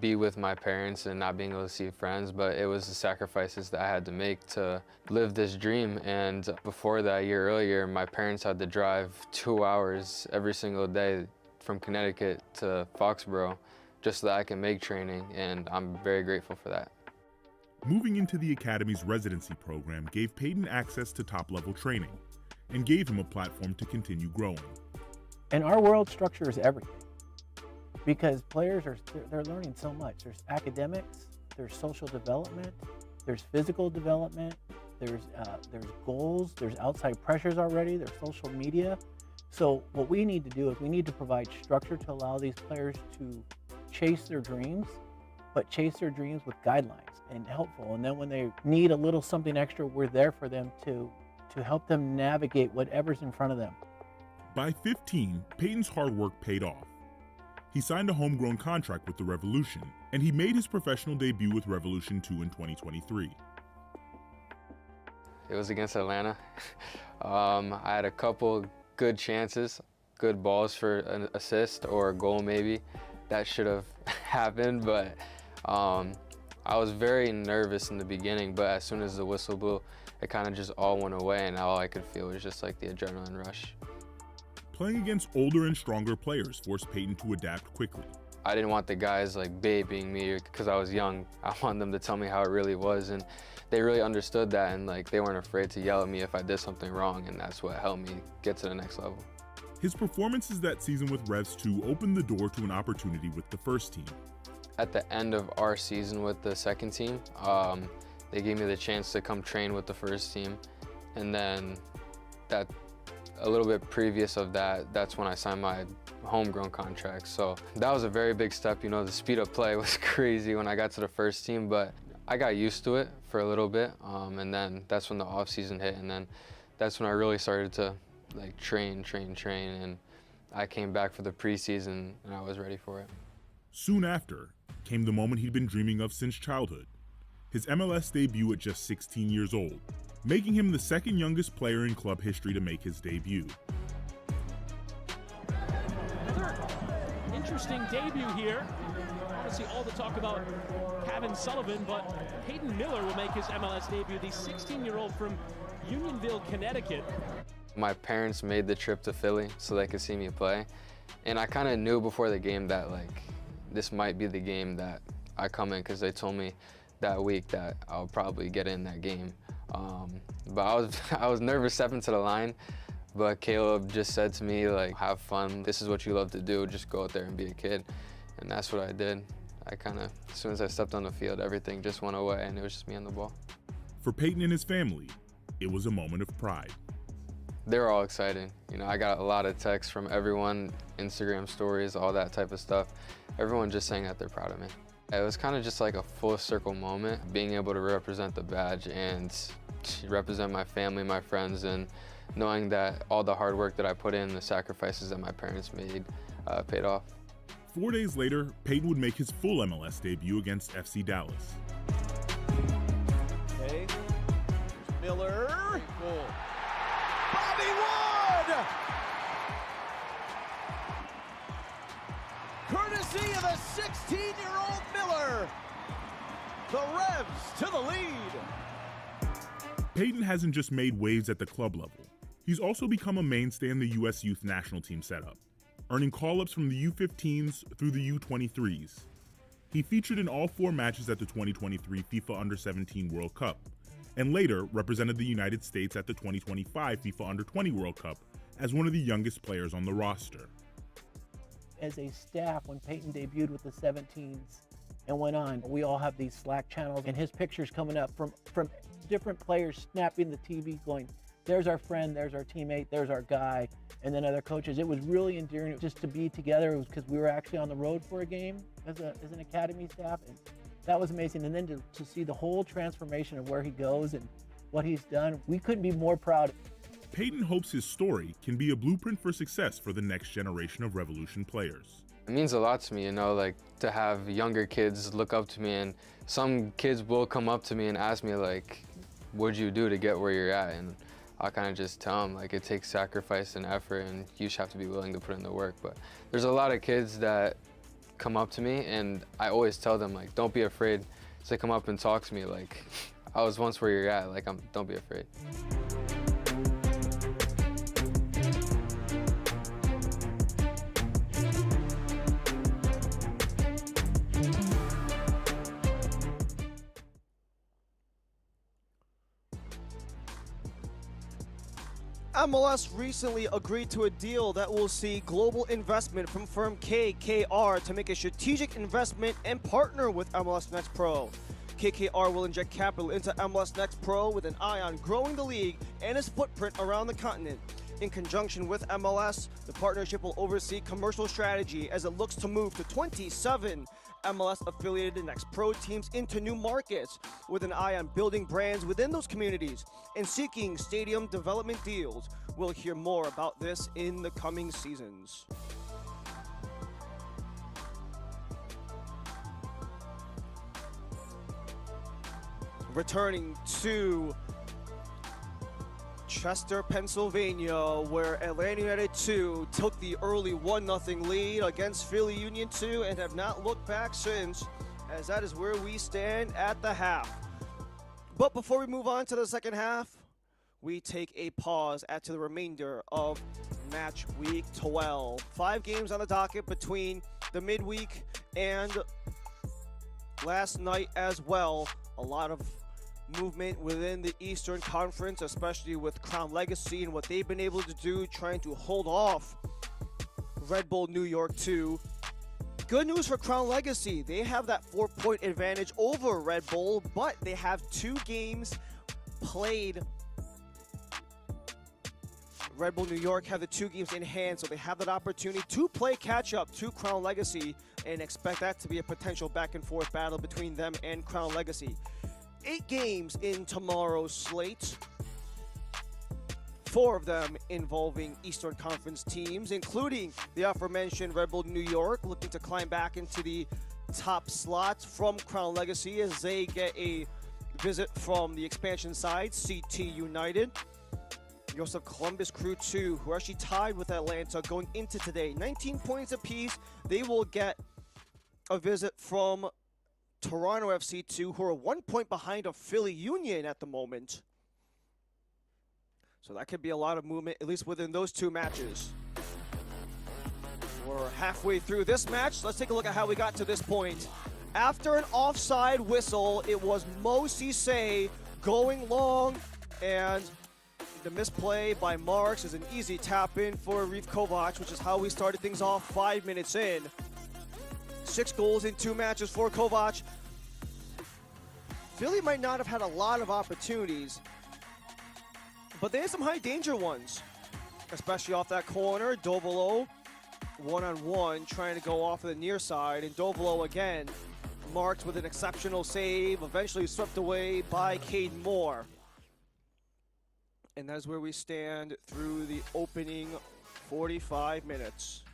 Speaker 7: be with my parents and not being able to see friends, but it was the sacrifices that I had to make to live this dream. And before that, a year earlier, my parents had to drive 2 hours every single day from Connecticut to Foxborough just so that I can make training, and I'm very grateful for that.
Speaker 6: Moving into the Academy's residency program gave Peyton access to top-level training and gave him a platform to continue growing.
Speaker 8: And our world structure is everything, because players they're learning so much. There's academics, there's social development, there's physical development, there's goals, there's outside pressures already, there's social media. So what we need to do is we need to provide structure to allow these players to chase their dreams, but chase their dreams with guidelines and helpful. And then when they need a little something extra, we're there for them to help them navigate whatever's in front of them.
Speaker 6: By 15, Peyton's hard work paid off. He signed a homegrown contract with the Revolution, and he made his professional debut with Revolution 2 in 2023.
Speaker 7: It was against Atlanta. I had a couple good chances, good balls for an assist or a goal maybe. That should have happened, but I was very nervous in the beginning, but as soon as the whistle blew, it kind of just all went away, and all I could feel was just like the adrenaline rush.
Speaker 6: Playing against older and stronger players forced Peyton to adapt quickly.
Speaker 7: I didn't want the guys like babying me because I was young. I wanted them to tell me how it really was, and they really understood that, and like they weren't afraid to yell at me if I did something wrong, and that's what helped me get to the next level.
Speaker 6: His performances that season with Revs 2 opened the door to an opportunity with the first team.
Speaker 7: At the end of our season with the second team, they gave me the chance to come train with the first team, and then a little bit previous of that, that's when I signed my homegrown contract. So that was a very big step. You know, the speed of play was crazy when I got to the first team, but I got used to it for a little bit, and then that's when the off season hit, and then that's when I really started to like train, and I came back for the preseason, and I was ready for it.
Speaker 6: Soon after came the moment he'd been dreaming of since childhood, his MLS debut at just 16 years old, making him the second youngest player in club history to make his debut.
Speaker 9: Another interesting debut here. Obviously all the talk about Kevin Sullivan, but Peyton Miller will make his MLS debut, the 16-year-old from Unionville, Connecticut.
Speaker 7: My parents made the trip to Philly so they could see me play, and I kind of knew before the game that like this might be the game that I come in, because they told me that week that I'll probably get in that game. But I was nervous stepping to the line, but Caleb just said to me, like, have fun. This is what you love to do. Just go out there and be a kid. And that's what I did. I kind of, as soon as I stepped on the field, everything just went away, and it was just me on the ball.
Speaker 6: For Peyton and his family, it was a moment of pride.
Speaker 7: They were all excited. You know, I got a lot of texts from everyone, Instagram stories, all that type of stuff. Everyone just saying that they're proud of me. It was kind of just like a full circle moment, being able to represent the badge and represent my family, my friends, and knowing that all the hard work that I put in, the sacrifices that my parents made, paid off.
Speaker 6: 4 days later, Peyton would make his full MLS debut against FC Dallas.
Speaker 3: Okay, here's Miller. Goal. Bobby Wood! Courtesy of the 16-year-old Miller. The Revs to the lead.
Speaker 6: Peyton hasn't just made waves at the club level. He's also become a mainstay in the U.S. youth national team setup, earning call-ups from the U15s through the U23s, He featured in all 4 matches at the 2023 FIFA Under-17 World Cup, and later represented the United States at the 2025 FIFA Under-20 World Cup as one of the youngest players on the roster.
Speaker 8: As a staff, when Peyton debuted with the 17s and went on, we all have these Slack channels, and his pictures coming up from different players snapping the TV going, there's our friend, there's our teammate, there's our guy, and then other coaches. It was really endearing just to be together. It was because we were actually on the road for a game as an academy staff, and that was amazing. And then to see the whole transformation of where he goes and what he's done, we couldn't be more proud.
Speaker 6: Peyton hopes his story can be a blueprint for success for the next generation of Revolution players.
Speaker 7: It means a lot to me, you know, like to have younger kids look up to me, and some kids will come up to me and ask me like, what'd you do to get where you're at? And I'll kind of just tell them like it takes sacrifice and effort, and you just have to be willing to put in the work. But there's a lot of kids that come up to me, and I always tell them like, don't be afraid to come up and talk to me. Like, I was once where you're at, like don't be afraid.
Speaker 1: MLS recently agreed to a deal that will see global investment from firm KKR to make a strategic investment and partner with MLS Next Pro. KKR will inject capital into MLS Next Pro with an eye on growing the league and its footprint around the continent. In conjunction with MLS, the partnership will oversee commercial strategy as it looks to move to 27 MLS-affiliated Next Pro teams into new markets, with an eye on building brands within those communities and seeking stadium development deals. We'll hear more about this in the coming seasons. Returning to Chester, Pennsylvania, where Atlanta United 2 took the early 1-0 lead against Philly Union 2 and have not looked back since, as that is where we stand at the half. But before we move on to the second half, we take a pause to the remainder of match week 12. 5 games on the docket between the midweek and last night as well. A lot of movement within the Eastern Conference, especially with Crown Legacy and what they've been able to do trying to hold off Red Bull New York 2. Good news for Crown Legacy. They have that 4-point advantage over Red Bull, but they have 2 games played. Red Bull New York have the 2 games in hand, so they have that opportunity to play catch-up to Crown Legacy and expect that to be a potential back-and-forth battle between them and Crown Legacy. 8 games in tomorrow's slate, 4 of them involving Eastern Conference teams, including the aforementioned Red Bull New York, looking to climb back into the top slots from Crown Legacy as they get a visit from the expansion side, CT United. You also have Columbus Crew 2, who are actually tied with Atlanta going into today. 19 points apiece. They will get a visit from Toronto FC 2, who are 1 point behind of Philly Union at the moment. So that could be a lot of movement, at least within those 2 matches. We're halfway through this match. Let's take a look at how we got to this point. After an offside whistle, it was Mo Cisse going long, and the misplay by Marks is an easy tap-in for Reef Kovac, which is how we started things off 5 minutes in. 6 goals in 2 matches for Kovac. Philly might not have had a lot of opportunities, but they had some high danger ones, especially off that corner. Dovolo, one-on-one, trying to go off of the near side, and Dovolo again, marked with an exceptional save, eventually swept away by Caden Moore. And that is where we stand through the opening 45 minutes.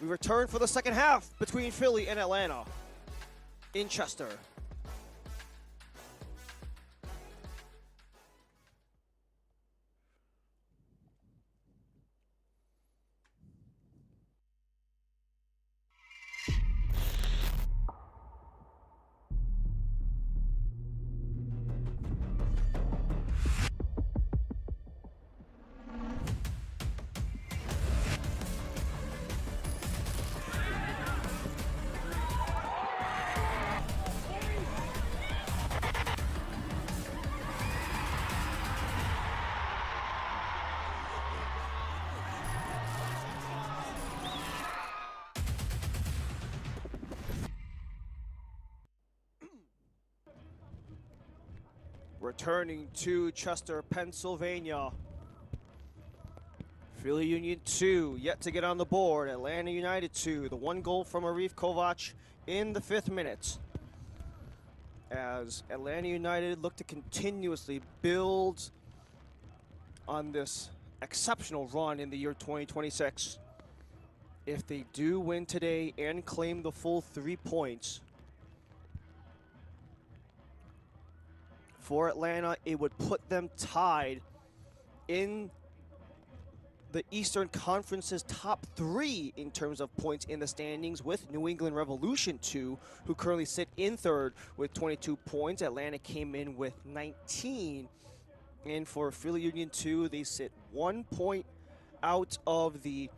Speaker 1: We return for the second half between Philly and Atlanta in Chester. Returning to Chester, Pennsylvania. Philly Union 2 yet to get on the board. Atlanta United 2. The one goal from Arif Kovac in the 5th minute. As Atlanta United look to continuously build on this exceptional run in the year 2026. If they do win today and claim the full 3 points, for Atlanta, it would put them tied in the Eastern Conference's top 3 in terms of points in the standings, with New England Revolution 2, who currently sit in 3rd with 22 points. Atlanta came in with 19. And for Philly Union 2, they sit 1 point out of the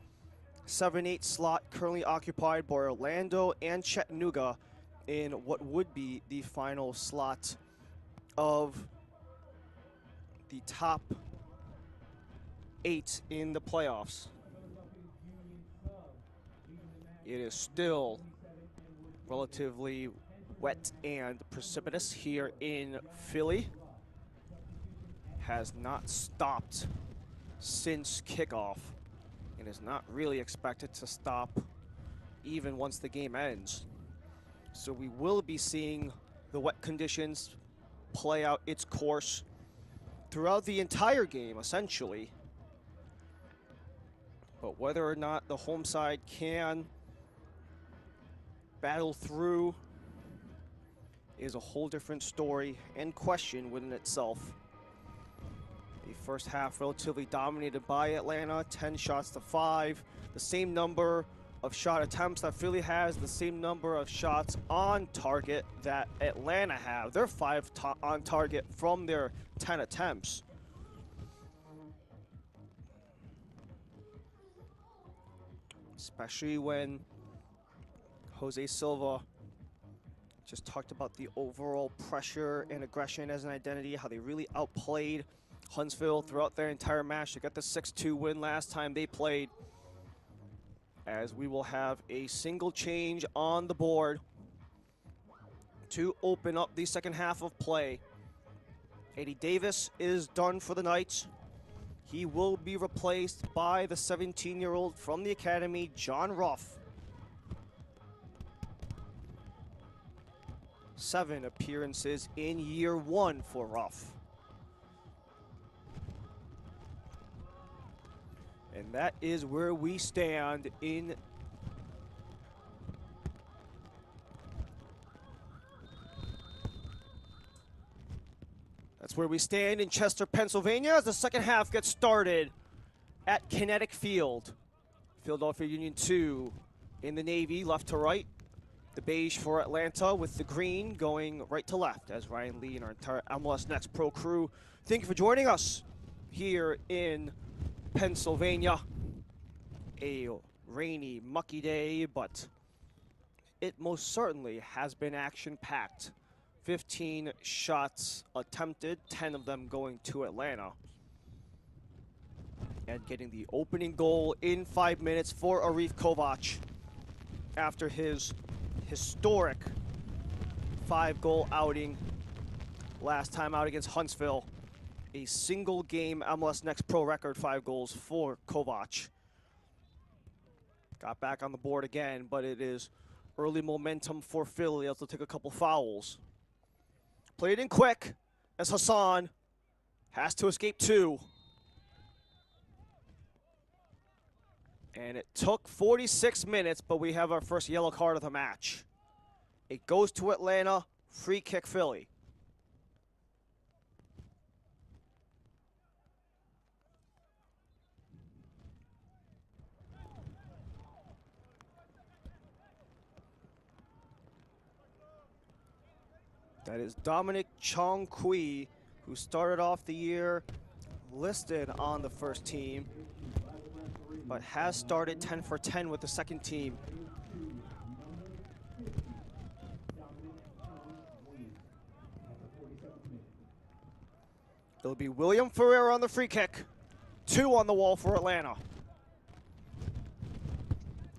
Speaker 1: 7-8 slot currently occupied by Orlando and Chattanooga in what would be the final slot of the top 8 in the playoffs. It is still relatively wet and precipitous here in Philly. Has not stopped since kickoff and is not really expected to stop even once the game ends. So we will be seeing the wet conditions play out its course throughout the entire game, essentially. But whether or not the home side can battle through is a whole different story and question within itself. The first half relatively dominated by Atlanta, 10 shots to 5. The same number of shot attempts that Philly has, the same number of shots on target that Atlanta have. They're 5 on target from their 10 attempts. Especially when Jose Silva just talked about the overall pressure and aggression as an identity, how they really outplayed Huntsville throughout their entire match to get the 6-2 win last time they played. As we will have a single change on the board to open up the second half of play. Eddie Davis is done for the night. He will be replaced by the 17-year-old from the academy, John Ruff. 7 appearances in year 1 for Ruff. And that is where we stand in Chester, Pennsylvania, as the second half gets started at Kinetic Field. Philadelphia Union 2 in the navy, left to right. The beige for Atlanta with the green going right to left, as Ryan Lee and our entire MLS Next Pro crew, thank you for joining us here in Pennsylvania. A rainy, mucky day, but it most certainly has been action-packed. 15 shots attempted, 10 of them going to Atlanta. And getting the opening goal in 5 minutes for Arif Kovac after his historic 5-goal outing last time out against Huntsville. A single game MLS Next Pro record, 5 goals for Kovac. Got back on the board again, but it is early momentum for Philly as they'll take a couple fouls. Played in quick as Hassan has to escape 2. And it took 46 minutes, but we have our first yellow card of the match. It goes to Atlanta, free kick Philly. That is Dominic Chong-Kui, who started off the year listed on the first team, but has started 10 for 10 with the second team. It'll be William Ferreira on the free kick. 2 on the wall for Atlanta.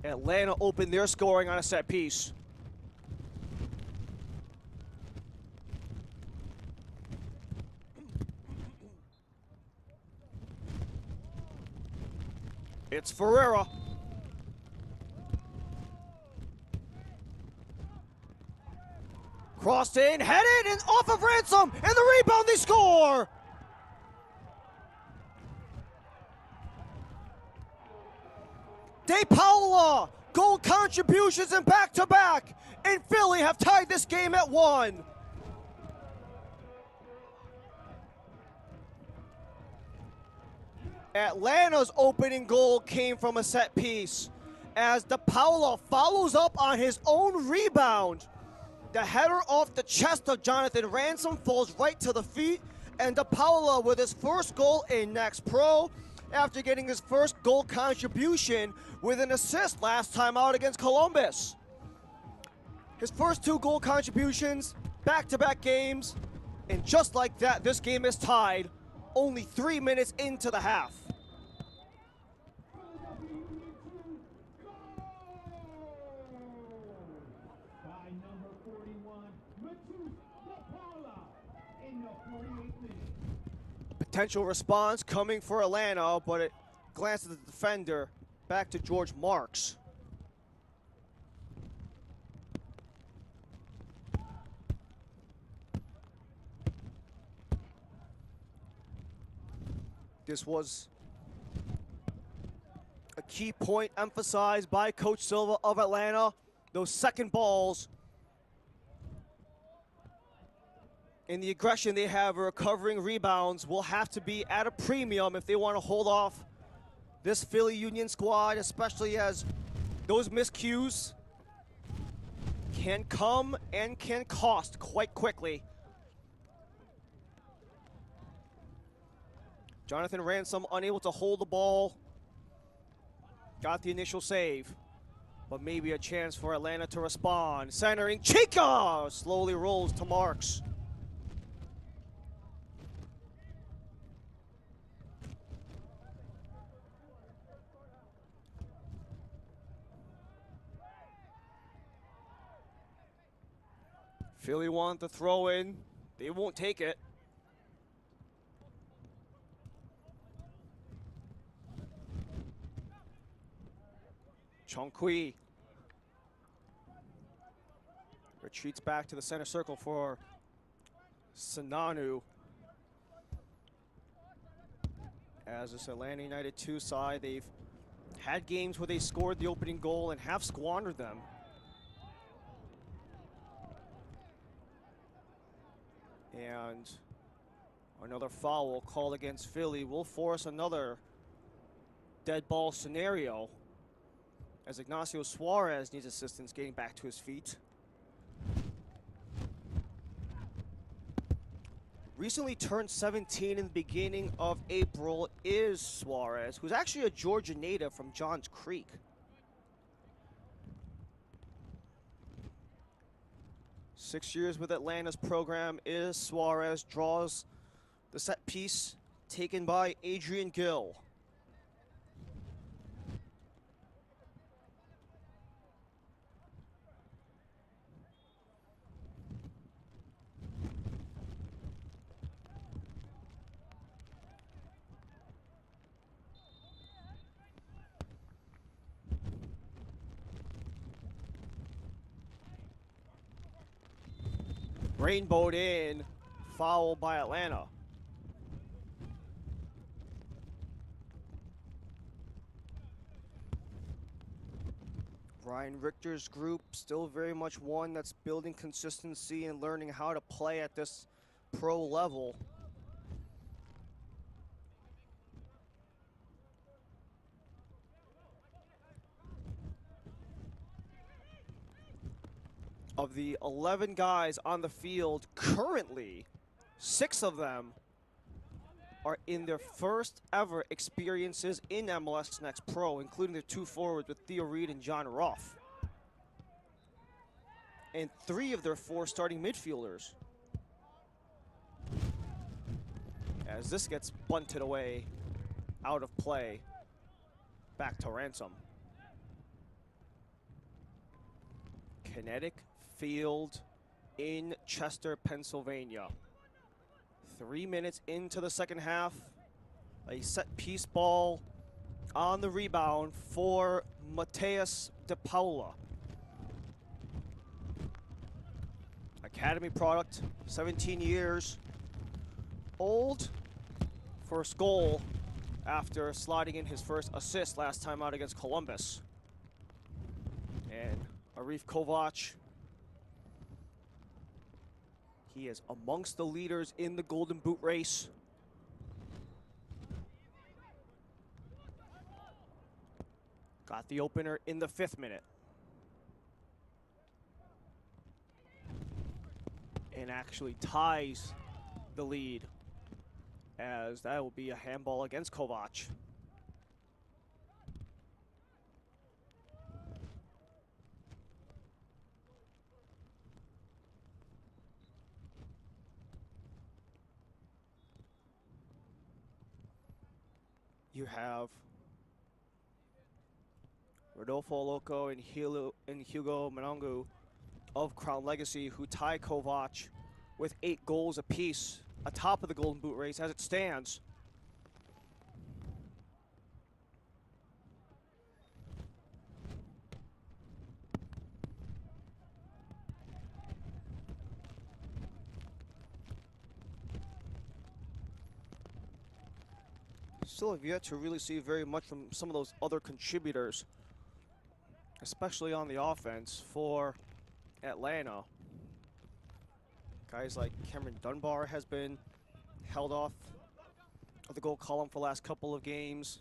Speaker 1: Atlanta opened their scoring on a set piece. It's Ferreira. Crossed in, headed, and off of Ransom, and the rebound, they score! De Paula, goal contributions in back-to-back, and Philly have tied this game at 1. Atlanta's opening goal came from a set piece as De Paula follows up on his own rebound. The header off the chest of Jonathan Ransom falls right to the feet, and De Paula with his first goal in Next Pro after getting his first goal contribution with an assist last time out against Columbus. His first 2 goal contributions, back-to-back games, and just like that, this game is tied only 3 minutes into the half. Potential response coming for Atlanta, but it glanced at the defender, back to George Marks. This was a key point emphasized by Coach Silva of Atlanta. Those second balls and the aggression they have recovering rebounds will have to be at a premium if they want to hold off this Philly Union squad, especially as those miscues can come and can cost quite quickly. Jonathan Ransom unable to hold the ball. Got the initial save, but maybe a chance for Atlanta to respond. Centering, Chica slowly rolls to Marks. Philly want the throw in. They won't take it. Chongqui retreats back to the center circle for Sinanu. As this Atlanta United 2 side, they've had games where they scored the opening goal and have squandered them. And another foul called against Philly will force another dead ball scenario as Ignacio Suarez needs assistance getting back to his feet. Recently turned 17 in the beginning of April is Suarez, who's actually a Georgia native from Johns Creek. Six years with Atlanta's program is Suarez, draws the set piece taken by Adrian Gill. Rainbowed in, foul by Atlanta. Ryan Richter's group still very much one that's building consistency and learning how to play at this pro level. Of the 11 guys on the field currently, 6 of them are in their first ever experiences in MLS Next Pro, including their 2 forwards with Theo Reed and John Ruff. And 3 of their 4 starting midfielders. As this gets bunted away, out of play, back to Ransom. Kinetic Field in Chester, Pennsylvania. 3 minutes into the second half, a set piece ball On the rebound for Mateus De Paula. Academy product, 17 years old. First goal after sliding in his first assist last time out against Columbus. And Arif Kovac, he is amongst the leaders in the Golden Boot race. Got the opener in the 5th minute. And actually ties the lead, as that will be a handball against Kovac. You have Rodolfo Loco and Hugo Manongu of Crown Legacy, who tie Kovac with 8 goals apiece atop of the Golden Boot race as it stands. Still have yet to really see very much from some of those other contributors, especially on the offense for Atlanta. Guys like Cameron Dunbar has been held off of the goal column for the last couple of games.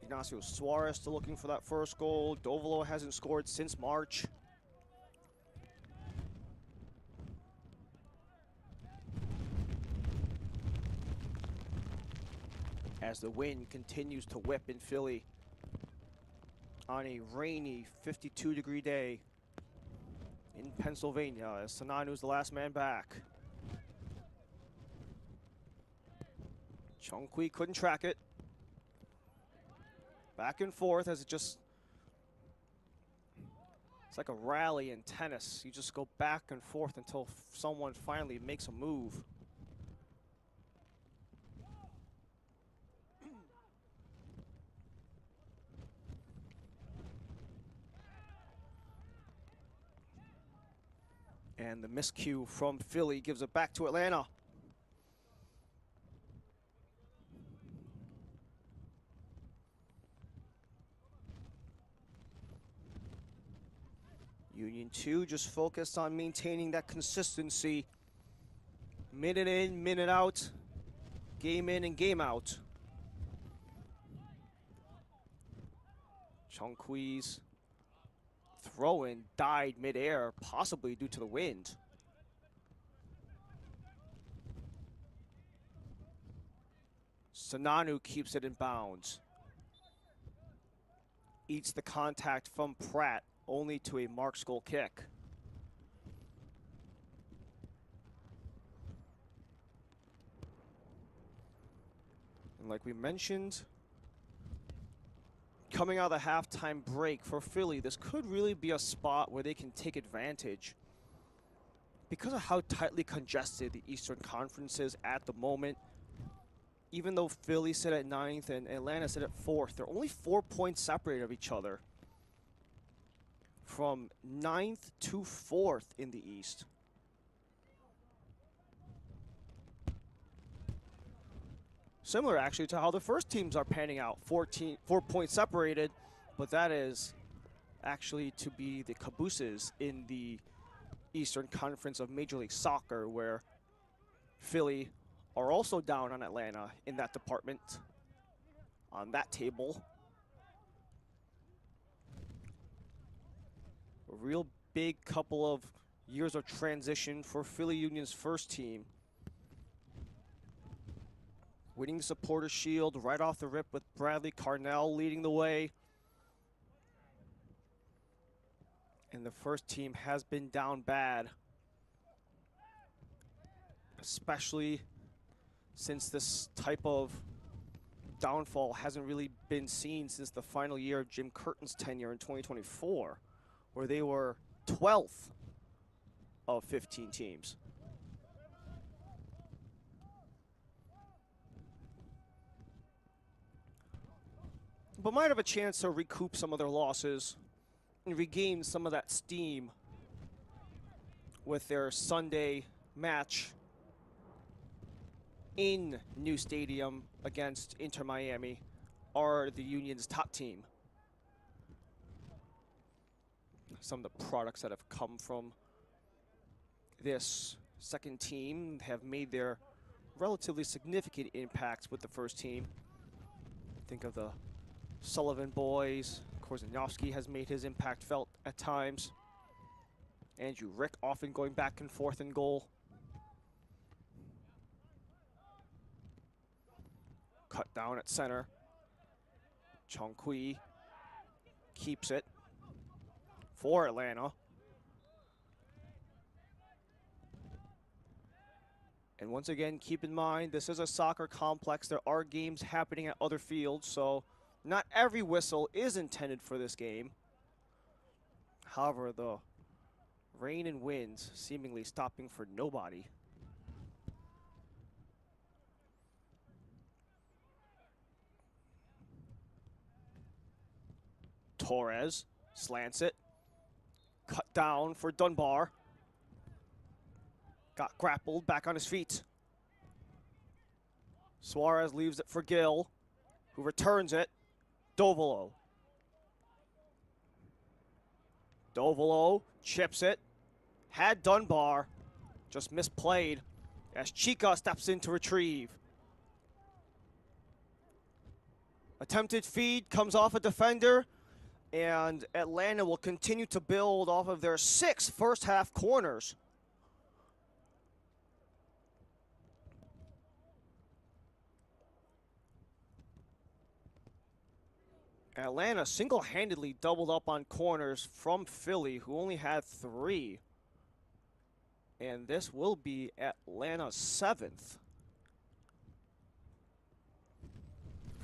Speaker 1: Ignacio Suarez still looking for that first goal. Dovolo hasn't scored since March. As the wind continues to whip in Philly on a rainy 52-degree day in Pennsylvania, as Sananu's the last man back. Chongqui couldn't track it. Back and forth as it just, it's like a rally in tennis. You just go back and forth until someone finally makes a move. And the miscue from Philly gives it back to Atlanta. Union 2 just focused on maintaining that consistency. Minute in, minute out. Game in and game out. Chongqui's throw-in died midair, possibly due to the wind. Sananu keeps it in bounds. Eats the contact from Pratt, only to a Mark's goal kick. And like we mentioned, coming out of the halftime break for Philly, this could really be a spot where they can take advantage. Because of how tightly congested the Eastern Conference is at the moment, even though Philly sit at 9th and Atlanta sit at 4th, they're only 4 points separated of each other from 9th to 4th in the East. Similar, actually, to how the first teams are panning out, 4 points separated, but that is actually to be the cabooses in the Eastern Conference of Major League Soccer, where Philly are also down on Atlanta in that department, on that table. A real big couple of years of transition for Philly Union's first team. Winning the Supporters' Shield right off the rip with Bradley Carnell leading the way. And the first team has been down bad, especially since this type of downfall hasn't really been seen since the final year of Jim Curtin's tenure in 2024, where they were 12th of 15 teams. but might have a chance to recoup some of their losses and regain some of that steam with their Sunday match in New Stadium against Inter Miami, are the Union's top team. Some of the products that have come from this second team have made their relatively significant impacts with the first team. Think of the Sullivan boys. Korzenowski has made his impact felt at times. Andrew Rick often going back and forth in goal. Cut down at center. Chung Kui keeps it for Atlanta. And once again, keep in mind, this is a soccer complex. There are games happening at other fields, so not every whistle is intended for this game. However, the rain and winds seemingly stopping for nobody. Torres slants it. Cut down for Dunbar. Got grappled, back on his feet. Suarez leaves it for Gill, who returns it. Dovolo. Dovolo chips it. Had Dunbar, just misplayed as Chica steps in to retrieve. Attempted feed comes off a defender, and Atlanta will continue to build off of their 6 first-half corners. Atlanta single-handedly doubled up on corners from Philly, who only had 3. And this will be Atlanta's 7th.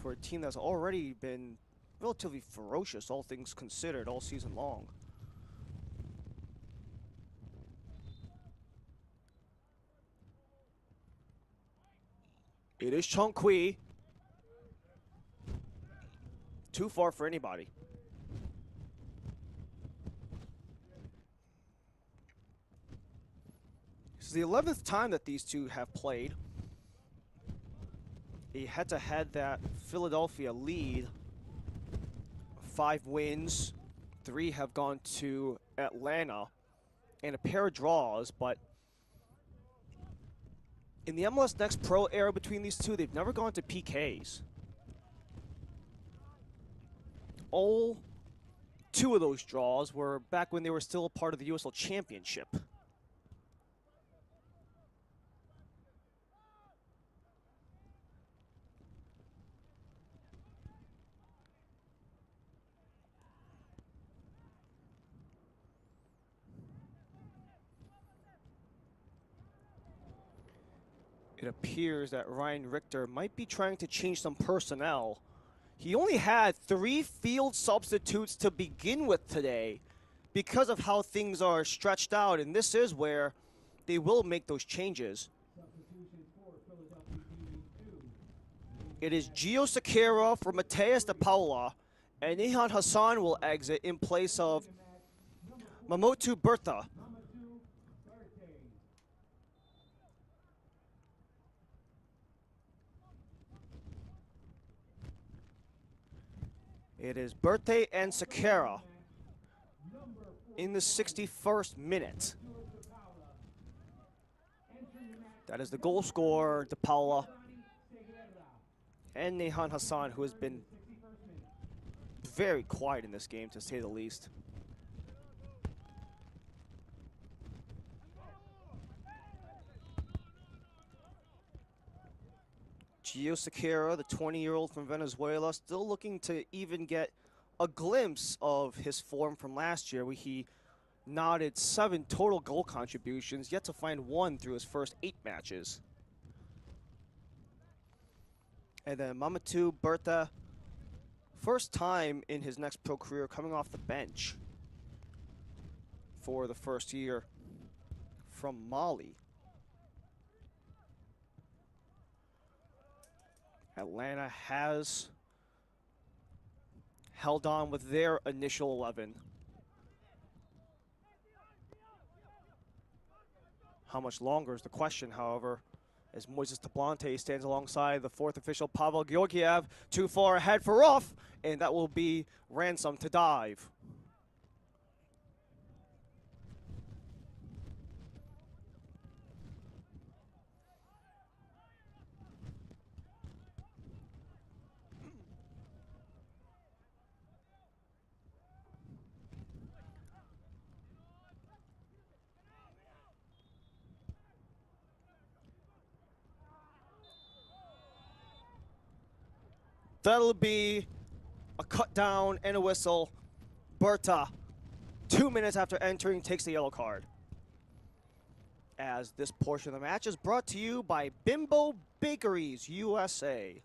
Speaker 1: For a team that's already been relatively ferocious, all things considered, all season long. It is Chung Kui. Too far for anybody. This is the 11th time that these two have played. A head-to-head that Philadelphia lead. 5 wins, 3 have gone to Atlanta, and a pair of draws, but in the MLS Next Pro era between these two, they've never gone to PKs. All 2 of those draws were back when they were still a part of the USL Championship. It appears that Ryan Richter might be trying to change some personnel. He only had 3 field substitutes to begin with today because of how things are stretched out, and this is where they will make those changes. It is Gio Sequeira for Mateus de Paula, and Ihan Hassan will exit in place of Mamotu Bertha. It is Berthe and Sequeira in the 61st minute. That is the goal scorer, De Paula, and Nehan Hassan, who has been very quiet in this game, to say the least. Gio Sequeira, the 20-year-old from Venezuela, still looking to even get a glimpse of his form from last year, where he knotted 7 total goal contributions, yet to find 1 through his first 8 matches. And then Mamotu Bertha, first time in his Next Pro career coming off the bench for the first year from Mali. Atlanta has held on with their initial 11. How much longer is the question, however, as Moises Tablante stands alongside the fourth official, Pavel Georgiev, too far ahead for rough, and that will be Ransom to dive. That'll be a cut down and a whistle. Berta, 2 minutes after entering, takes the yellow card. As this portion of the match is brought to you by Bimbo Bakeries USA.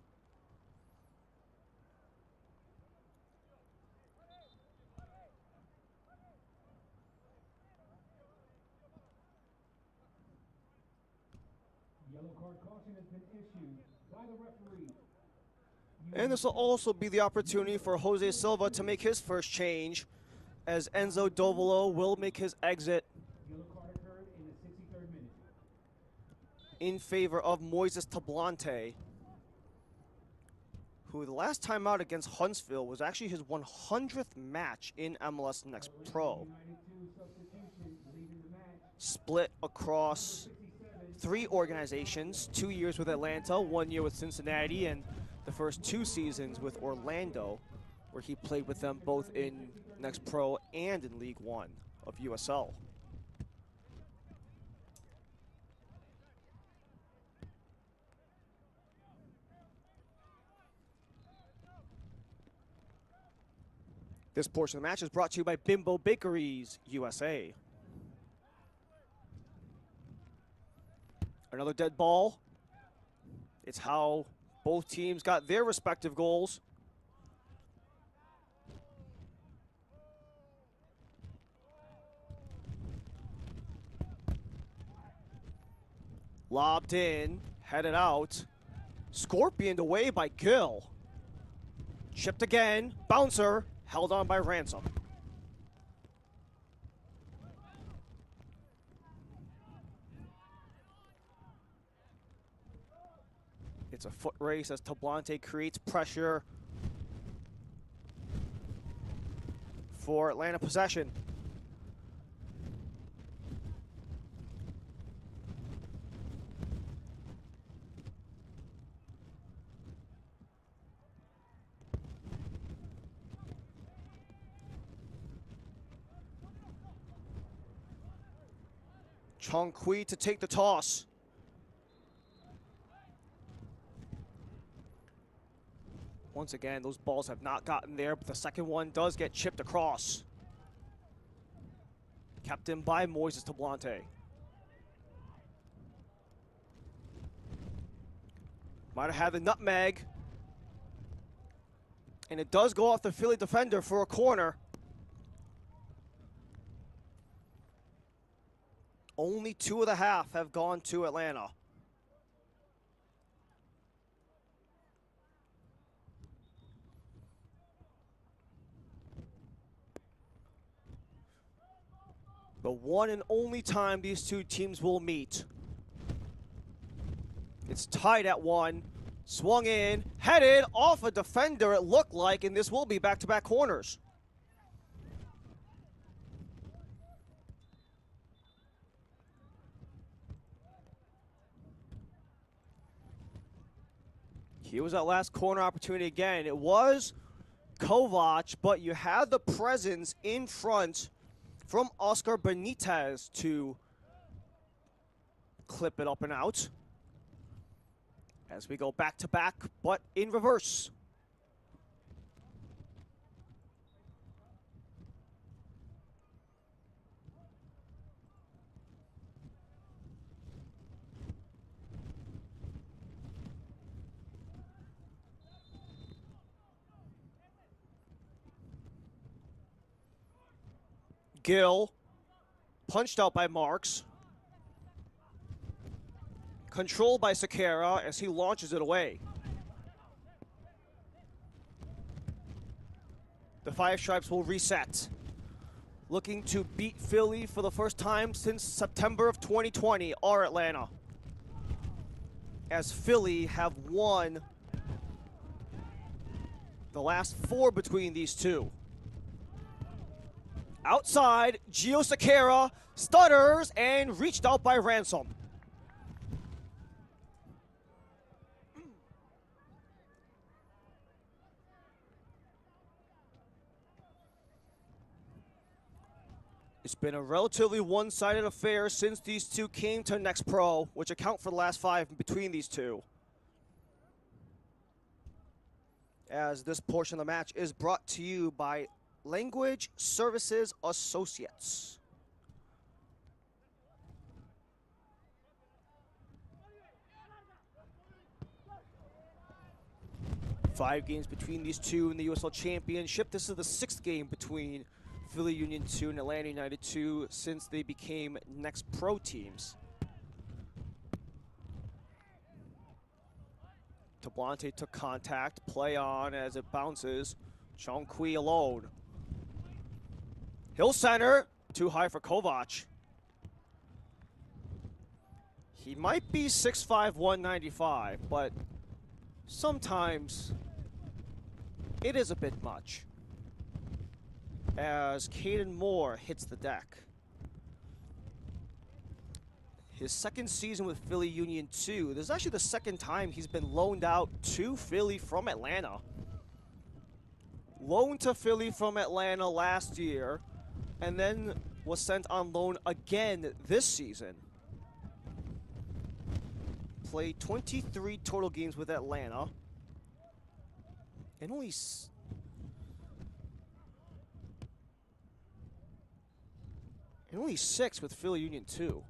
Speaker 10: Yellow card caution has been issued by the referee.
Speaker 1: And this will also be the opportunity for Jose Silva to make his first change, as Enzo Dovolo will make his exit
Speaker 10: Yellow card occurred in the 63rd minute.
Speaker 1: in favor of Moises Tablante, who the last time out against Huntsville was actually his 100th match in MLS Next Pro. Split across 3 organizations, 2 years with Atlanta, 1 year with Cincinnati, and the first 2 seasons with Orlando, where he played with them both in Next Pro and in League One of USL. This portion of the match is brought to you by Bimbo Bakeries USA. Another dead ball. It's how both teams got their respective goals. Lobbed in, headed out. Scorpioned away by Gill. Chipped again, bouncer, held on by Ransom. It's a foot race as Tablante creates pressure for Atlanta possession. Chong Kui to take the toss. Once again, those balls have not gotten there, but the second one does get chipped across. Kept in by Moises Tablante. Might have had the nutmeg. And it does go off the Philly defender for a corner. Only 2 of the half have gone to Atlanta. The one and only time these two teams will meet. It's tied at 1. Swung in, headed off a defender, it looked like, and this will be back-to-back corners. Here was that last corner opportunity again. It was Kovac, but you had the presence in front from Oscar Benitez to clip it up and out. As we go back-to-back, but in reverse. Gill, punched out by Marks. Controlled by Sequeira as he launches it away. The Five Stripes will reset. Looking to beat Philly for the first time since September of 2020, are Atlanta. As Philly have won the last 4 between these two. Outside, Gio Sequeira stutters and reached out by Ransom. It's been a relatively one-sided affair since these two came to Next Pro, which account for the last 5 between these two. As this portion of the match is brought to you by Language Services Associates. Five games between these two in the USL Championship. This is the 6th game between Philly Union 2 and Atlanta United 2 since they became Next Pro teams. Tablante took contact, play on as it bounces. Chong Kui alone. Hill center, too high for Kovac. He might be 6'5", 195, but sometimes it is a bit much. As Caden Moore hits the deck. His 2nd season with Philly Union 2. This is actually the 2nd time he's been loaned out to Philly from Atlanta. Loaned to Philly from Atlanta last year, and then was sent on loan again this season. Played 23 total games with Atlanta, and only only 6 with Philly Union 2.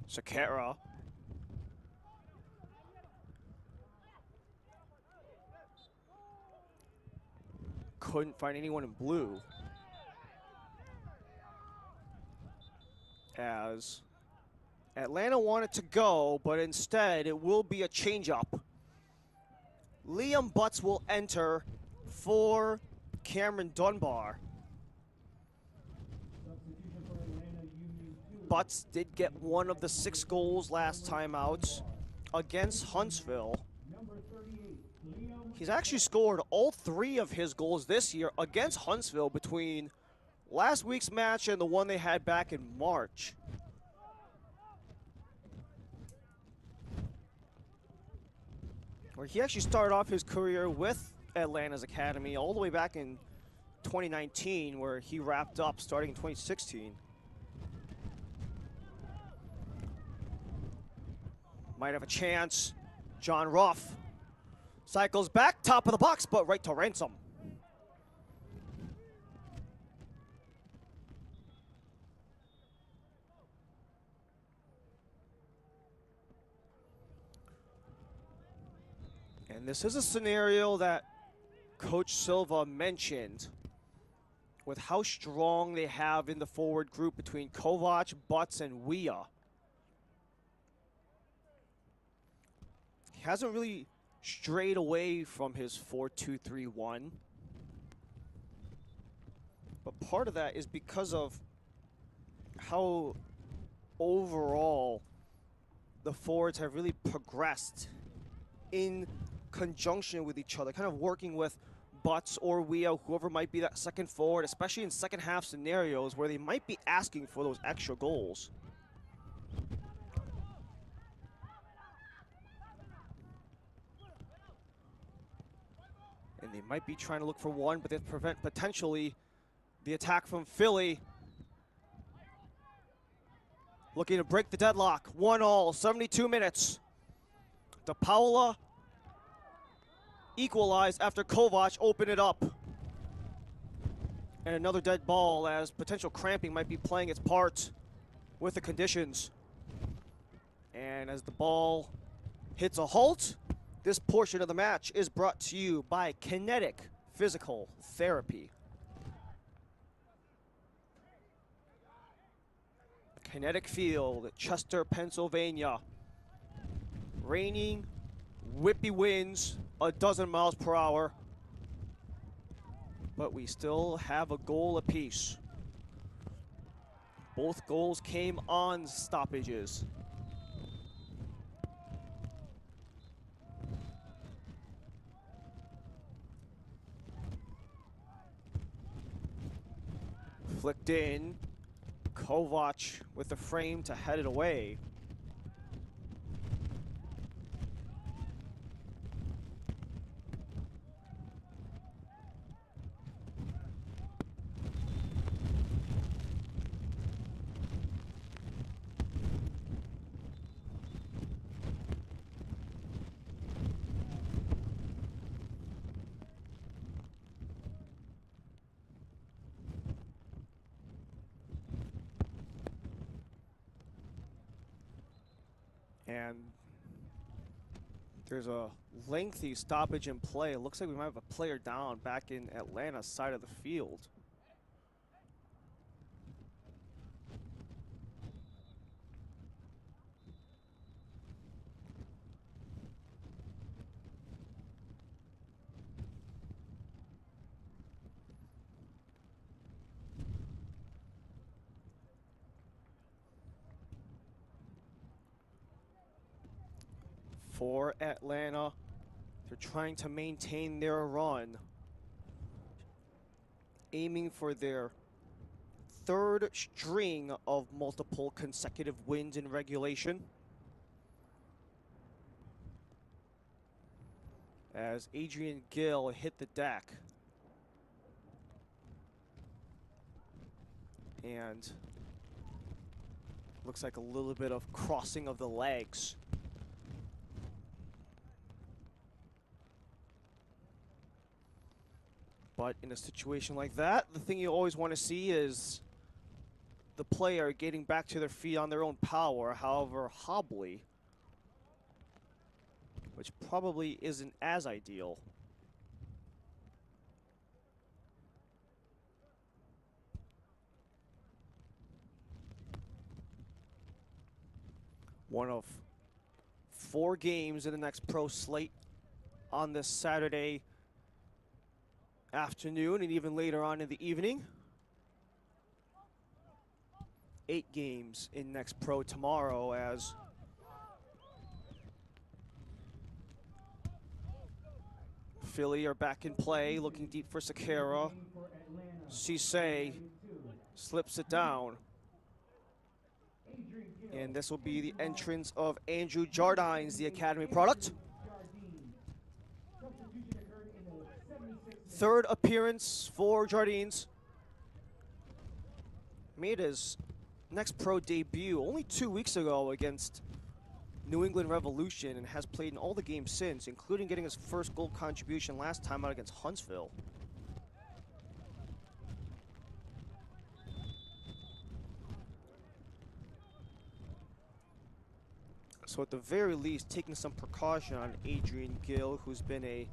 Speaker 1: Sequeira. Couldn't find anyone in blue. As Atlanta wanted to go, but instead it will be a changeup. Liam Butts will enter for Cameron Dunbar. Butts did get one of the 6 goals last time out against Huntsville. He's actually scored all 3 of his goals this year against Huntsville between last week's match and the one they had back in March. Where he actually started off his career with Atlanta's academy all the way back in 2019, where he wrapped up starting in 2016. Might have a chance. John Ruff cycles back, top of the box, but right to Ransom. And this is a scenario that Coach Silva mentioned with how strong they have in the forward group between Kovac, Butts, and Weah. He hasn't really strayed away from his 4-2-3-1. But part of that is because of how overall the forwards have really progressed in conjunction with each other, kind of working with Butts or Weah, whoever might be that second forward, especially in second half scenarios where they might be asking for those extra goals. And they might be trying to look for one, but they prevent potentially the attack from Philly. Looking to break the deadlock. 1-1, 72 minutes. DePaula equalized after Kovac opened it up. And another dead ball as potential cramping might be playing its part with the conditions. And as the ball hits a halt. This portion of the match is brought to you by Kinetic Physical Therapy. Kinetic Field, Chester, Pennsylvania. Raining, whippy winds, a dozen miles per hour. But we still have a goal apiece. Both goals came on stoppages. Flicked in. Kovac with the frame to head it away. And there's a lengthy stoppage in play. It looks like we might have a player down back in Atlanta's side of the field. For Atlanta, they're trying to maintain their run, aiming for their third string of multiple consecutive wins in regulation. As Adrian Gill hit the deck. And looks like a little bit of crossing of the legs. But in a situation like that, the thing you always want to see is the player getting back to their feet on their own power, however hobbly, which probably isn't as ideal. One of 4 games in the next pro slate on this Saturday afternoon and even later on in the evening. 8 games in next pro tomorrow as Philly are back in play, looking deep for Sakara. Cisse slips it down. And this will be the entrance of Andrew Jardines, the Academy product. 3rd appearance for Jardines. Made his next pro debut only 2 weeks ago against New England Revolution and has played in all the games since, including getting his first goal contribution last time out against Huntsville. So at the very least, taking some precaution on Adrian Gill, who's been a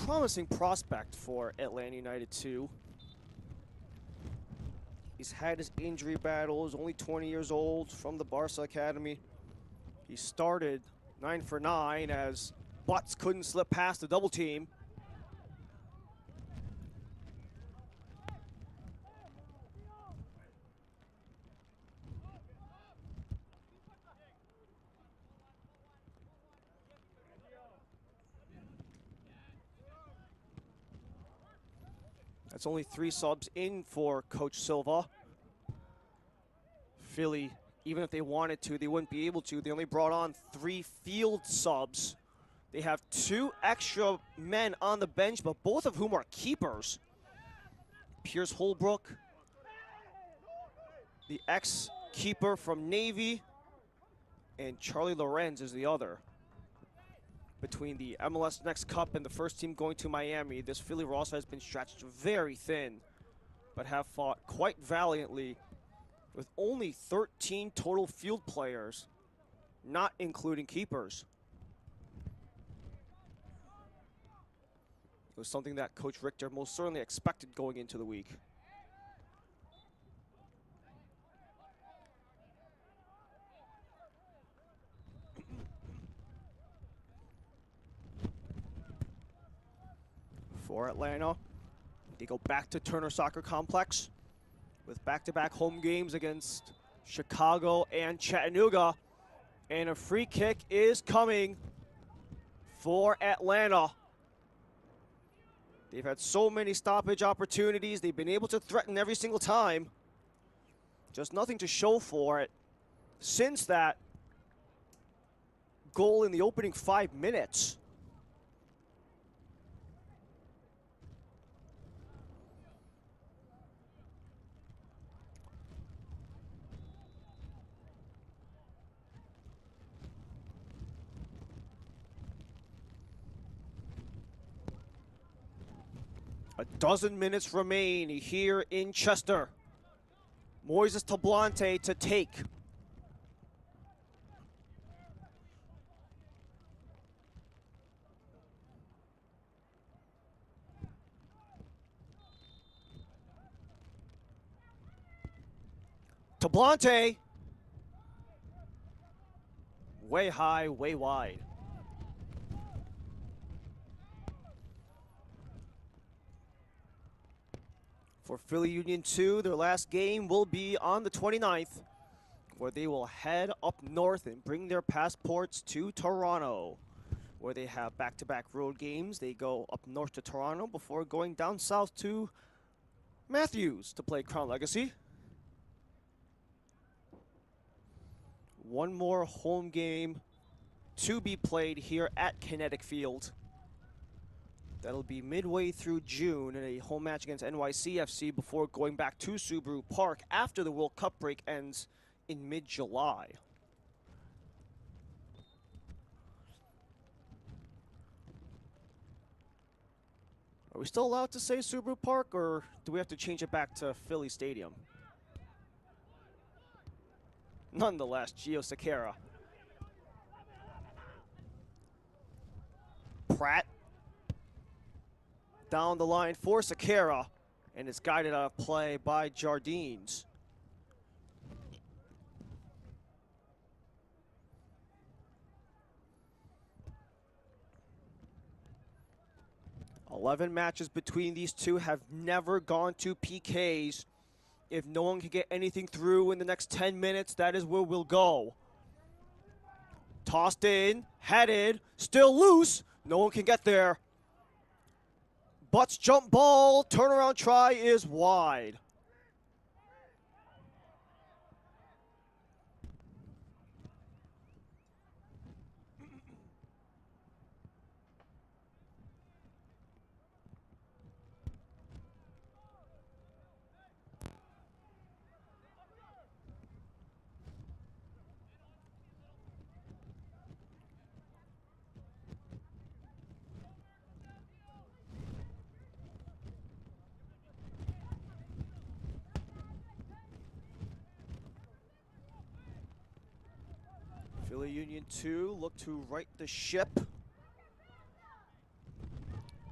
Speaker 1: promising prospect for Atlanta United 2. He's had his injury battles, only 20 years old, from the Barca Academy. He started 9 for 9 as Butts couldn't slip past the double team. That's only 3 subs in for Coach Silva. Philly, even if they wanted to, they wouldn't be able to. They only brought on 3 field subs. They have 2 extra men on the bench, but both of whom are keepers. Pierce Holbrook, the ex-keeper from Navy, and Charlie Lorenz is the other. Between the MLS Next Cup and the first team going to Miami, this Philly roster has been stretched very thin, but have fought quite valiantly with only 13 total field players. not including keepers. It was something that Coach Richter most certainly expected going into the week. For Atlanta, they go back to Turner Soccer Complex with back-to-back home games against Chicago and Chattanooga. And a free kick is coming for Atlanta. They've had so many stoppage opportunities. They've been able to threaten every single time. Just nothing to show for it since that goal in the opening 5 minutes. A dozen minutes remain here in Chester. Moises Tablante to take. Tablante. Way high, way wide. For Philly Union 2, their last game will be on the 29th, where they will head up north and bring their passports to Toronto, where they have back-to-back road games. They go up north to Toronto before going down south to Matthews to play Crown Legacy. One more home game to be played here at Kinetic Field. That'll be midway through June in a home match against NYCFC before going back to Subaru Park after the World Cup break ends in mid-July. Are we still allowed to say Subaru Park, or do we have to change it back to Philly Stadium? Nonetheless, Gio Sequeira. Pratt. Down the line for Sequeira, and it's guided out of play by Jardines. Eleven matches between these two have never gone to PKs. If no one can get anything through in the next 10 minutes, that is where we'll go. Tossed in, headed, still loose. No one can get there. Butts jump ball, turnaround try is wide. Philly Union 2 look to right the ship.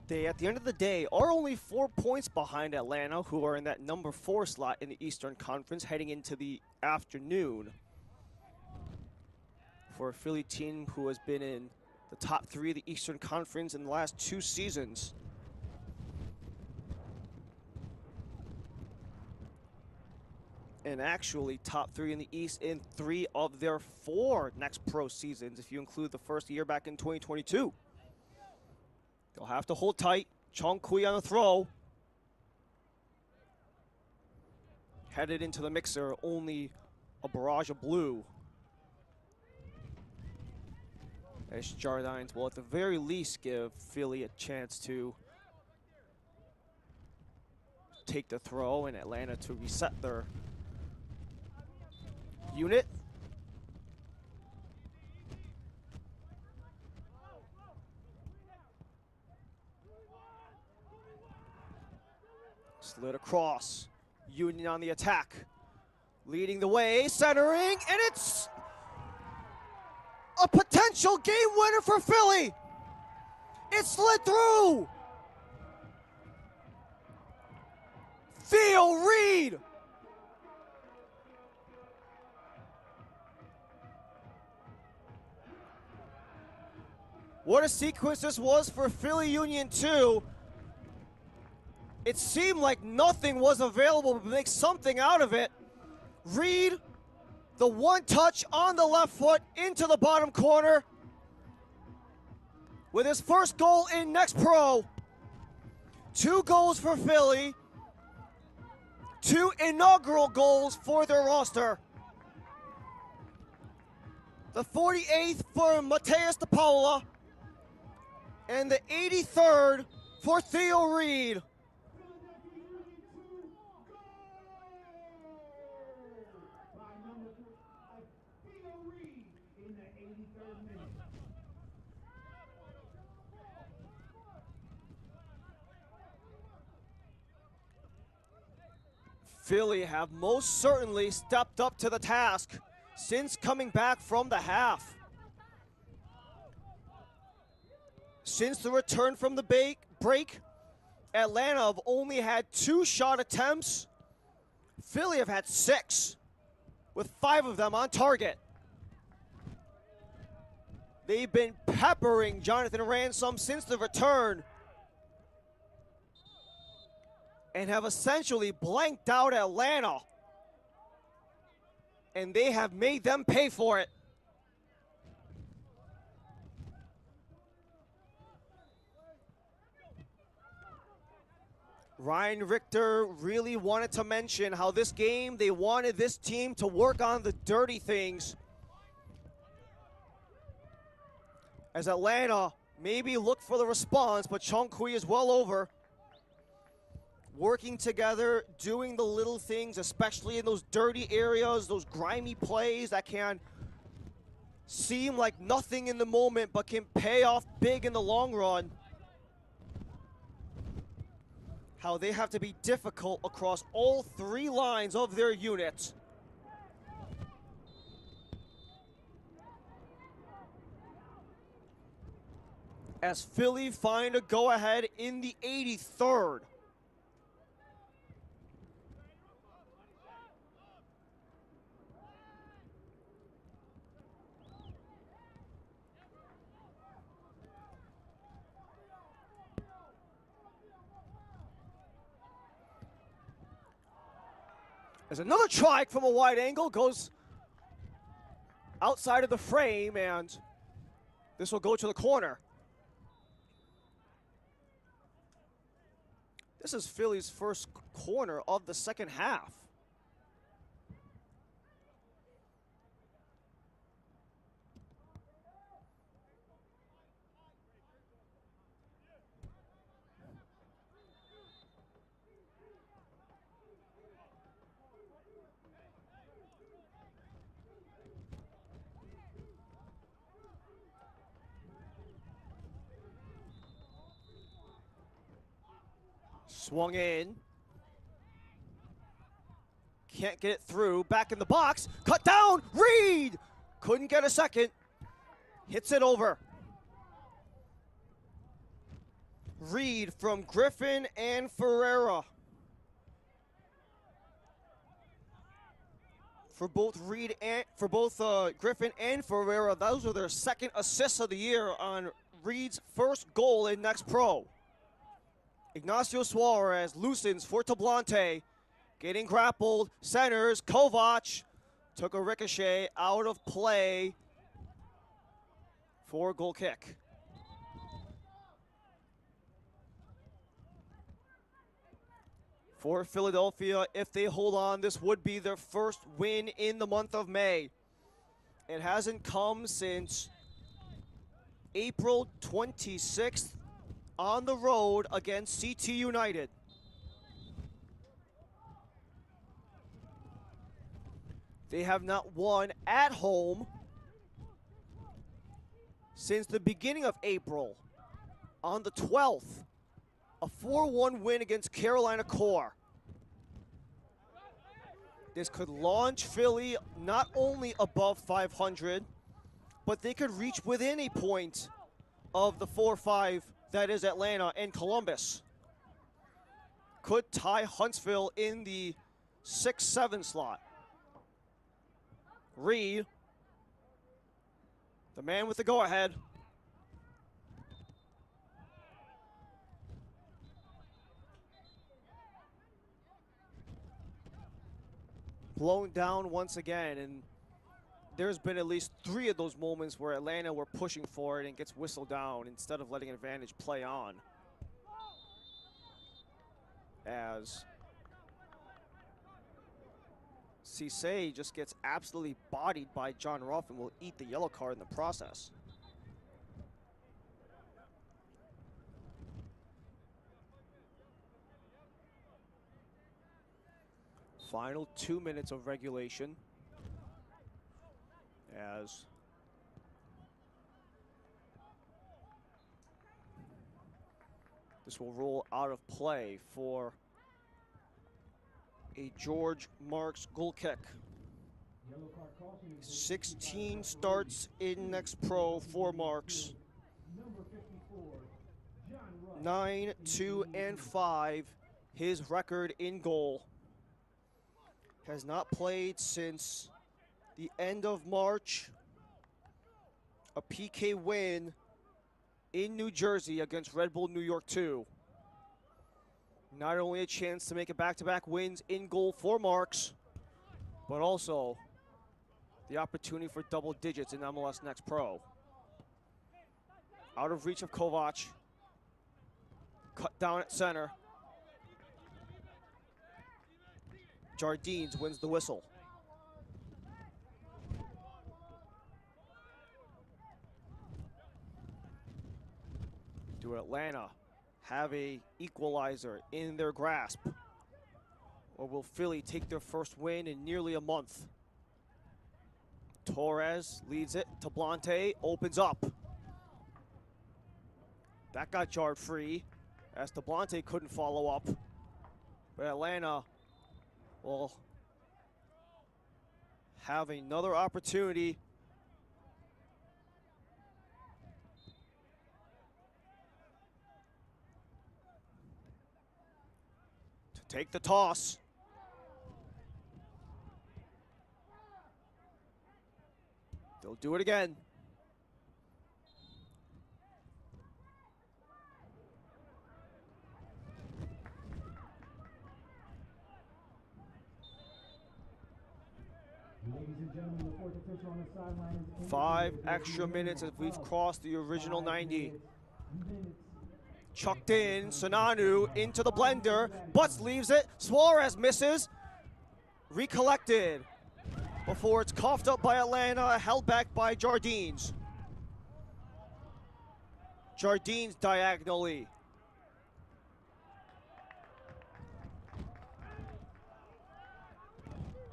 Speaker 1: They, at the end of the day, are only 4 points behind Atlanta, who are in that number 4 slot in the Eastern Conference heading into the afternoon. For a Philly team who has been in the top 3 of the Eastern Conference in the last 2 seasons. And actually top 3 in the East in 3 of their 4 next pro seasons, if you include the first year back in 2022. They'll have to hold tight. Chong Kui on the throw. Headed into the mixer, only a barrage of blue. As Jardines will at the very least give Philly a chance to take the throw and Atlanta to reset their unit. Slid across. Union on the attack. Leading the way, centering, and it's A potential game winner for Philly. It slid through. Theo Reed. What a sequence this was for Philly Union 2. It seemed like nothing was available to make something out of it. Reed, the one touch on the left foot into the bottom corner with his first goal in Next Pro. 2 goals for Philly. 2 inaugural goals for their roster. The 48th for Mateus De Paula and the 83rd for Theo Reed. Philly have most certainly stepped up to the task since coming back from the half. Since the return from the break, Atlanta have only had 2 shot attempts. Philly have had 6, with 5 of them on target. They've been peppering Jonathan Ransom since the return and have essentially blanked out Atlanta. And they have made them pay for it. Ryan Richter really wanted to mention how this game, they wanted this team to work on the dirty things. As Atlanta maybe looked for the response, but Chong Kui is well over. Working together, doing the little things, especially in those dirty areas, those grimy plays that can seem like nothing in the moment, but can pay off big in the long run. How they have to be difficult across all 3 lines of their unit. As Philly find a go-ahead in the 83rd. There's another try from a wide angle, goes outside of the frame, and this will go to the corner. This is Philly's first corner of the second half. Swung in. Can't get it through. Back in the box. Cut down. Reed! Couldn't get a second. Hits it over. Reed from Griffin and Ferreira. For both Griffin and Ferreira, those are their second assists of the year on Reed's first goal in Next Pro. Ignacio Suarez loosens for Tablante. Getting grappled. Centers. Kovac took a ricochet out of play for a goal kick. For Philadelphia, if they hold on, this would be their first win in the month of May. It hasn't come since April 26th. On the road against CT United. They have not won at home since the beginning of April. On the 12th, a 4-1 win against Carolina Core. This could launch Philly not only above 500, but they could reach within a point of the 4-5 that is Atlanta and Columbus. Could tie Huntsville in the 6-7 slot. Reed, the man with the go-ahead. Blown down once again, and there's been at least 3 of those moments where Atlanta were pushing for it and gets whistled down instead of letting advantage play on. As Cisse just gets absolutely bodied by John Ruff and will eat the yellow card in the process. Final 2 minutes of regulation as this will roll out of play for a George Marks goal kick. 16 starts in next pro for Marks. 9, 2, and 5, his record in goal. Has not played since the end of March. A PK win in New Jersey against Red Bull New York 2. Not only a chance to make it back-to-back wins in goal for Marks, but also the opportunity for double digits in MLS Next Pro. Out of reach of Kovac. Cut down at center. Jardines wins the whistle. Do Atlanta have a equalizer in their grasp? Or will Philly take their first win in nearly a month? Torres leads it to Blante, opens up. That got jarred free as Blante couldn't follow up. But Atlanta will have another opportunity to take the toss. They'll do it again.
Speaker 10: Ladies and gentlemen, the fourth official on the sideline is
Speaker 1: 5 extra minutes as we've crossed the original 90. Chucked in, Sonanu into the blender. Butts leaves it. Suarez misses. Recollected before it's coughed up by Atlanta, held back by Jardines. Jardines diagonally.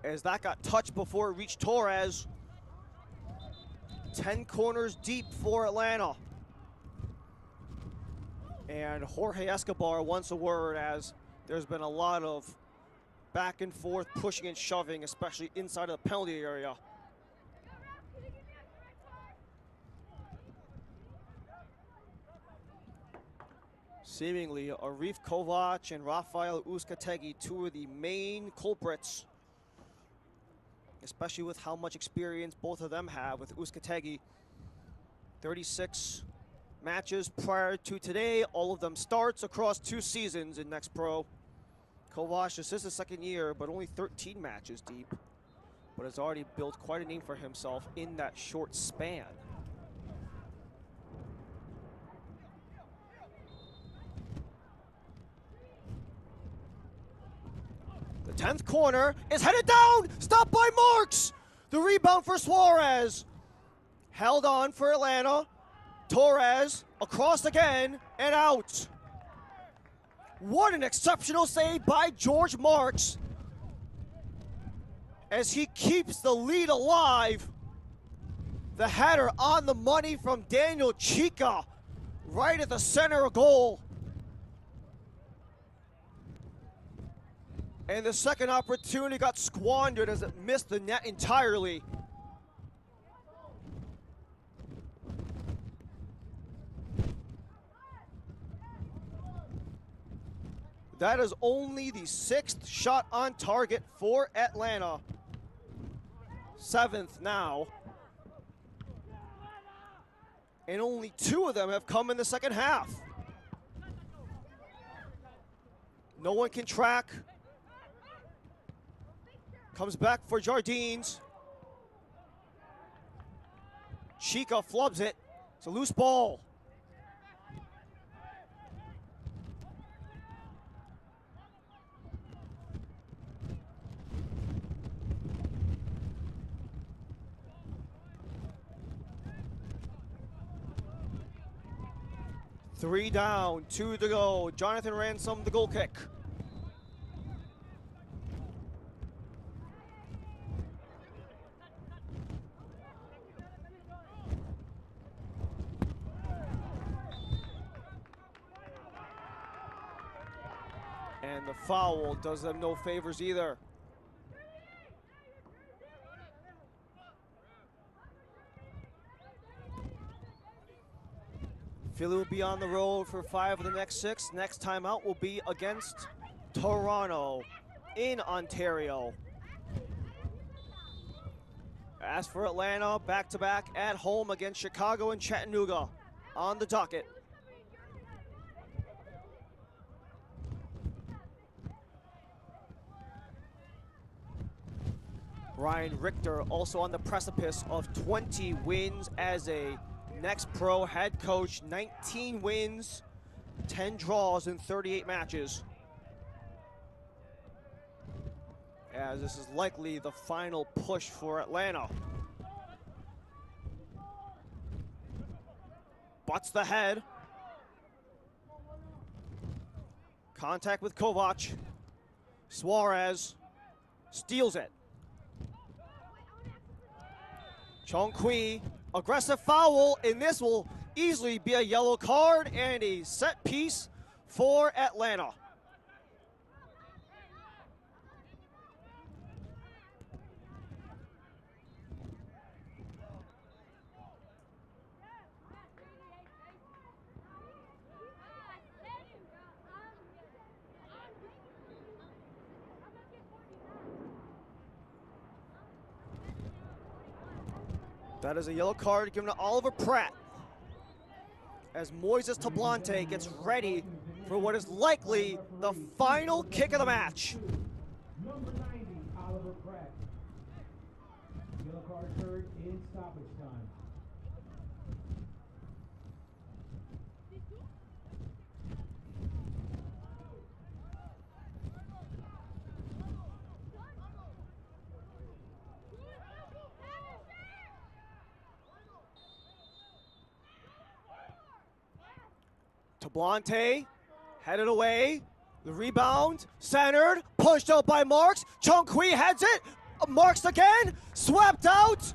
Speaker 1: As that got touched before it reached Torres. 10 corners deep for Atlanta. And Jorge Escobar wants a word, as there's been a lot of back and forth pushing and shoving, especially inside of the penalty area. Seemingly, Arif Kovac and Rafael Uzcategui, 2 of the main culprits, especially with how much experience both of them have, with Uzcategui 36 matches prior to today, all of them starts across 2 seasons in Next Pro. Kovac, this is his second year, but only 13 matches deep, but has already built quite a name for himself in that short span. The 10th corner is headed down, stopped by Marks. The rebound for Suarez. Held on for Atlanta. Torres across again and out. What an exceptional save by George Marks as he keeps the lead alive. The header on the money from Daniel Chica right at the center of goal. And the second opportunity got squandered as it missed the net entirely. That is only the 6th shot on target for Atlanta. 7th now. And only 2 of them have come in the second half. No one can track. Comes back for Jardines. Chica flubs it. It's a loose ball. Three down, 2 to go. Jonathan Ransom, the goal kick. And the foul does them no favors either. Philly will be on the road for 5 of the next 6. Next time out will be against Toronto in Ontario. As for Atlanta, back-to-back at home against Chicago and Chattanooga on the docket. Ryan Richter also on the precipice of 20 wins as a Next Pro head coach. 19 wins, 10 draws in 38 matches. As this is likely the final push for Atlanta. Butts the head. Contact with Kovac. Suarez steals it. Chong-Kui, aggressive foul, and this will easily be a yellow card and a set piece for Atlanta. That is a yellow card given to Oliver Pratt as Moises Tablante gets ready for what is likely the final kick of the match.
Speaker 10: Number 90, Oliver Pratt. Yellow card occurred in stoppage time.
Speaker 1: Tablante headed away. The rebound, centered, pushed out by Marks. Chong-Kui heads it. Marks again, swept out.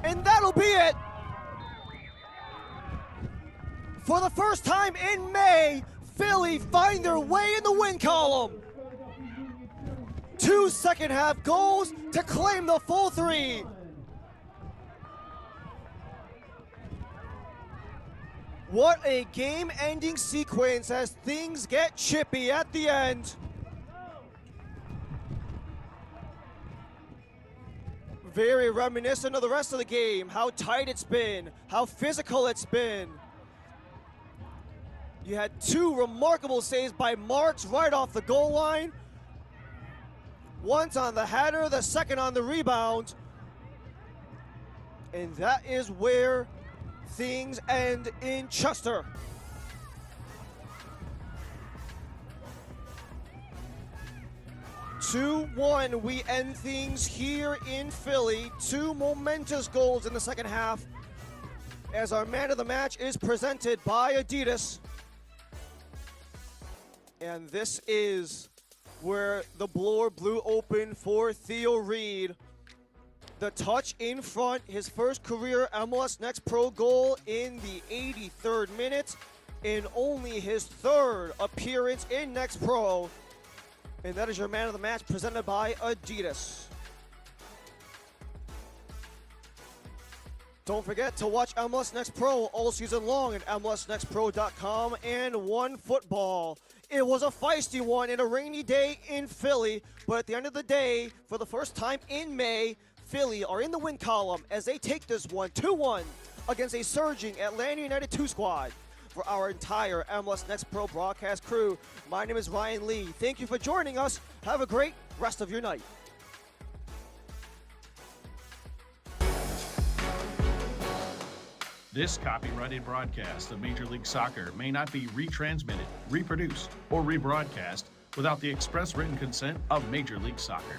Speaker 1: And that'll be it. For the first time in May, Philly find their way in the win column. 2 second half goals to claim the full 3. What a game-ending sequence as things get chippy at the end. Very reminiscent of the rest of the game, how tight it's been, how physical it's been. You had 2 remarkable saves by Marks right off the goal line. Once on the header, the second on the rebound. And that is where things end in Chester. (2-1), we end things here in Philly. 2 momentous goals in the second half as our man of the match is presented by Adidas. And this is where the blower blew open for Theo Reed. The touch in front, his first career MLS Next Pro goal in the 83rd minute, and only his 3rd appearance in Next Pro. And that is your man of the match presented by Adidas. Don't forget to watch MLS Next Pro all season long at MLSNextPro.com and OneFootball. It was a feisty one in a rainy day in Philly, but at the end of the day, for the first time in May, Philly are in the win column as they take this one 2-1 against a surging Atlanta United 2 squad. For our entire MLS Next Pro broadcast crew, my name is Ryan Lee. Thank you for joining us. Have a great rest of your night.
Speaker 11: This copyrighted broadcast of Major League Soccer may not be retransmitted, reproduced, or rebroadcast without the express written consent of Major League Soccer.